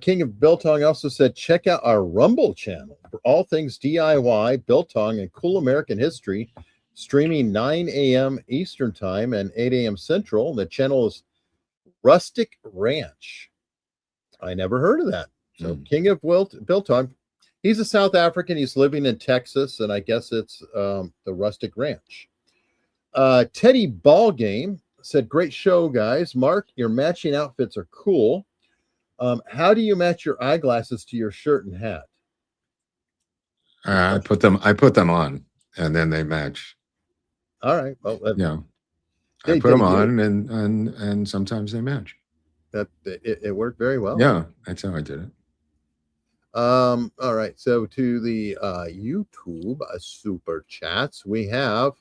King of Biltong also said, check out our Rumble channel for all things DIY, Biltong, and cool American history, streaming 9 a.m. Eastern Time and 8 a.m. Central. The channel is Rustic Ranch. I never heard of that. So King of Biltong, he's a South African. He's living in Texas, and I guess it's the Rustic Ranch. Teddy Ballgame said, great show, guys. Mark, your matching outfits are cool. How do you match your eyeglasses to your shirt and hat? I put them on, and then they match. All right. Well, I put them on, and sometimes they match. That it worked very well. Yeah, that's how I did it. All right. So to the YouTube super chats, we have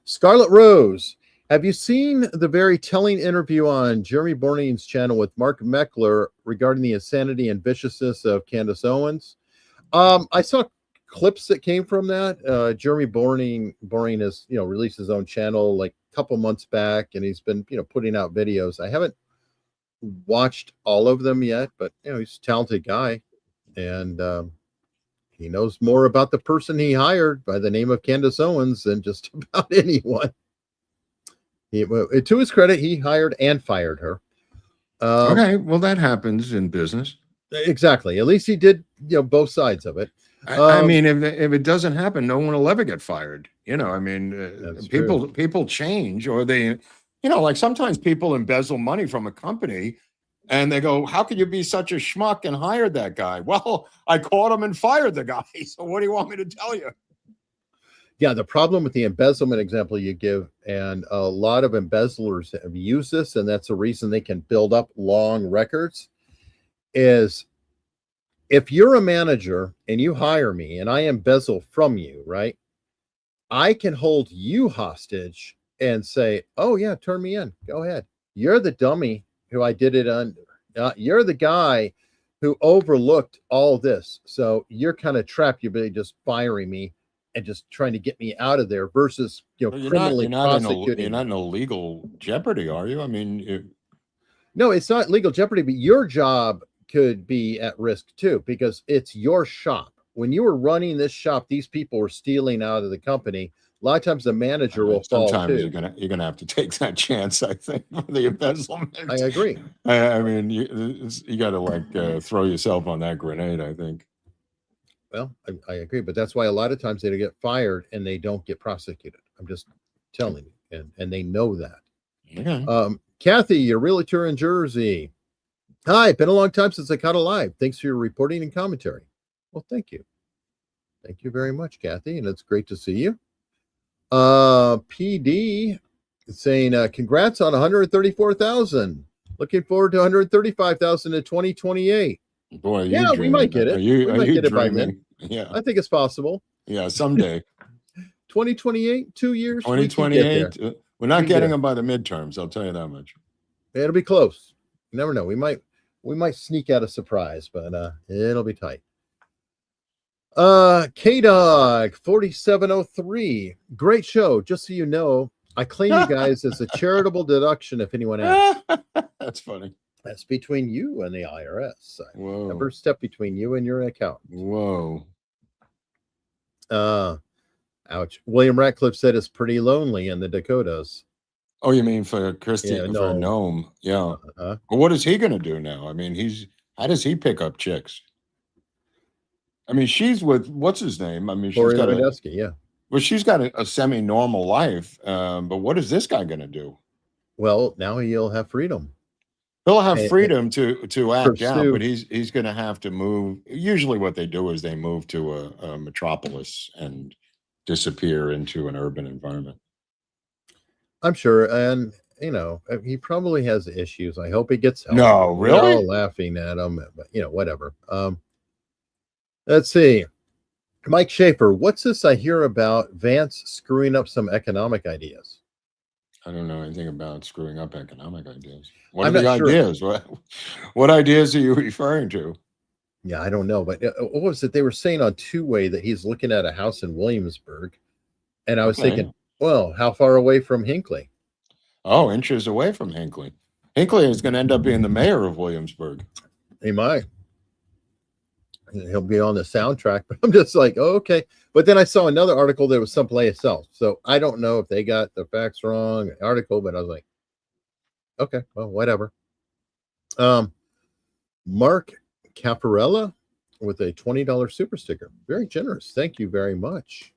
Scarlet Rose. Have you seen the very telling interview on Jeremy Borning's channel with Mark Meckler regarding the insanity and viciousness of Candace Owens? I saw clips that came from that. Jeremy Borning has released his own channel like a couple months back, and he's been putting out videos. I haven't watched all of them yet, but he's a talented guy, and he knows more about the person he hired by the name of Candace Owens than just about anyone. To his credit, he hired and fired her. Okay, well, that happens in business. Exactly. At least he did, both sides of it. I mean, if it doesn't happen, no one will ever get fired. I mean, people change, or they, like sometimes people embezzle money from a company, and they go, "How could you be such a schmuck and hired that guy?" Well, I caught him and fired the guy. So what do you want me to tell you? Yeah, the problem with the embezzlement example you give, and a lot of embezzlers have used this, and that's the reason they can build up long records, is if you're a manager and you hire me and I embezzle from you, right? I can hold you hostage and say, "Oh yeah, turn me in. Go ahead. You're the dummy who I did it under. You're the guy who overlooked all this. So you're kind of trapped. You're really just firing me and just trying to get me out of there versus, criminally prosecuting. You're not in a legal jeopardy, are you? I mean, no, it's not legal jeopardy, but your job could be at risk too, because it's your shop. When you were running this shop, these people were stealing out of the company. A lot of times the manager will fall too. You're gonna have to take that chance, I think, for the embezzlement. I agree. I mean, you got to throw yourself on that grenade, I think. Well, I agree, but that's why a lot of times they get fired and they don't get prosecuted. I'm just telling you, and they know that. Okay. Kathy, your realtor in Jersey. Hi, been a long time since I caught a live. Thanks for your reporting and commentary. Well, thank you. Thank you very much, Kathy, and it's great to see you. PD saying, congrats on 134,000. Looking forward to 135,000 in 2028. Boy, yeah, we might get it. We might get it by then. Yeah, I think it's possible. Yeah, someday. 2028, 2 years. 2028. We're not getting them by the midterms. I'll tell you that much. It'll be close. You never know. We might sneak out a surprise, but it'll be tight. K-Dog 4703. Great show. Just so you know, I claim you guys as a charitable deduction if anyone asks. That's funny. That's between you and the IRS. Whoa. Never step between you and your account. Whoa. Ouch. William Ratcliffe said it's pretty lonely in the Dakotas. Oh, you mean for Kristi, Yeah, for Noem? Yeah. Well, what is he going to do now? I mean, how does he pick up chicks? I mean, she's with what's his name? I mean, she's got she's got a semi-normal life. But what is this guy going to do? Well, now he'll have freedom. He'll have freedom to act out, pursue. but he's going to have to move. Usually, what they do is they move to a metropolis and disappear into an urban environment. I'm sure, and he probably has issues. I hope he gets help. No, really? We're all laughing at him, but whatever. Let's see. Mike Schaefer, what's this I hear about Vance screwing up some economic ideas? I don't know anything about screwing up economic ideas. What are the ideas? What ideas are you referring to? Yeah, I don't know. But what was it? They were saying on two-way that he's looking at a house in Williamsburg. And I was thinking, well, how far away from Hinckley? Oh, inches away from Hinckley. Hinckley is going to end up being the mayor of Williamsburg. He might. He'll be on the soundtrack. But I'm just like, oh, okay. But then I saw another article that was someplace else. So I don't know if they got the facts wrong, article, but I was like, okay, well, whatever. Mark Caparella with a $20 super sticker. Very generous. Thank you very much.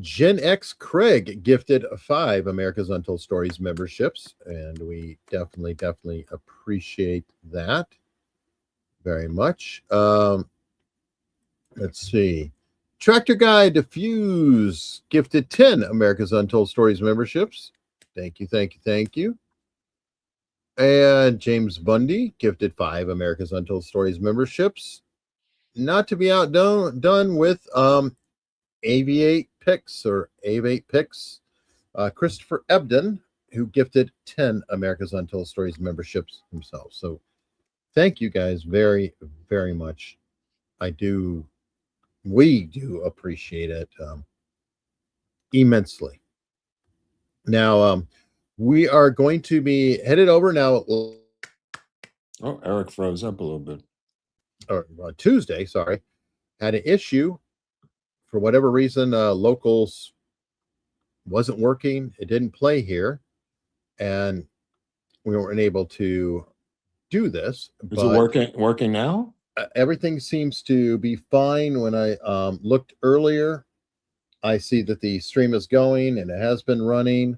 Gen X Craig gifted 5 America's Untold Stories memberships, and we definitely appreciate that very much. Let's see. Tractor Guy Diffuse gifted 10 America's Untold Stories memberships. Thank you. And James Bundy gifted 5 America's Untold Stories memberships. Not to be outdone with Aviate Picks or Avate Picks. Christopher Ebden, who gifted 10 America's Untold Stories memberships himself. So thank you guys very, very much. We do appreciate it immensely. Now, we are going to be headed over now. Oh, Eric froze up a little bit. Or Tuesday, sorry, had an issue for whatever reason. Locals wasn't working. It didn't play here, and we weren't able to do this. Is it working now? everything seems to be fine. When I looked earlier, I see that the stream is going and it has been running.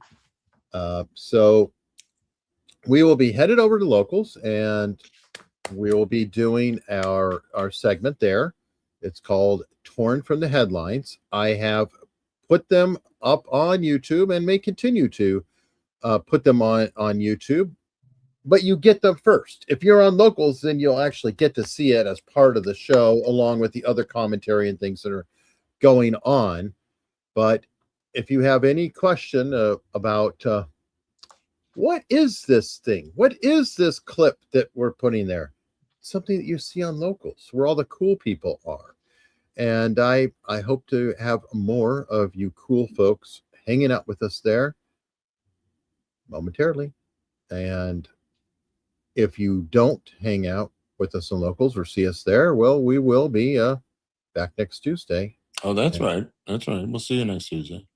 So we will be headed over to locals, and we will be doing our segment there. It's called Torn from the Headlines. I have put them up on YouTube and may continue to put them on YouTube, but you get them first. If you're on locals, then you'll actually get to see it as part of the show, along with the other commentary and things that are going on. But if you have any question about what is this thing, what is this clip that we're putting there, something that you see on locals where all the cool people are. And I hope to have more of you cool folks hanging out with us there momentarily. And if you don't hang out with us on locals or see us there, well, we will be back next Tuesday. Oh, that's right. That's right. We'll see you next Tuesday.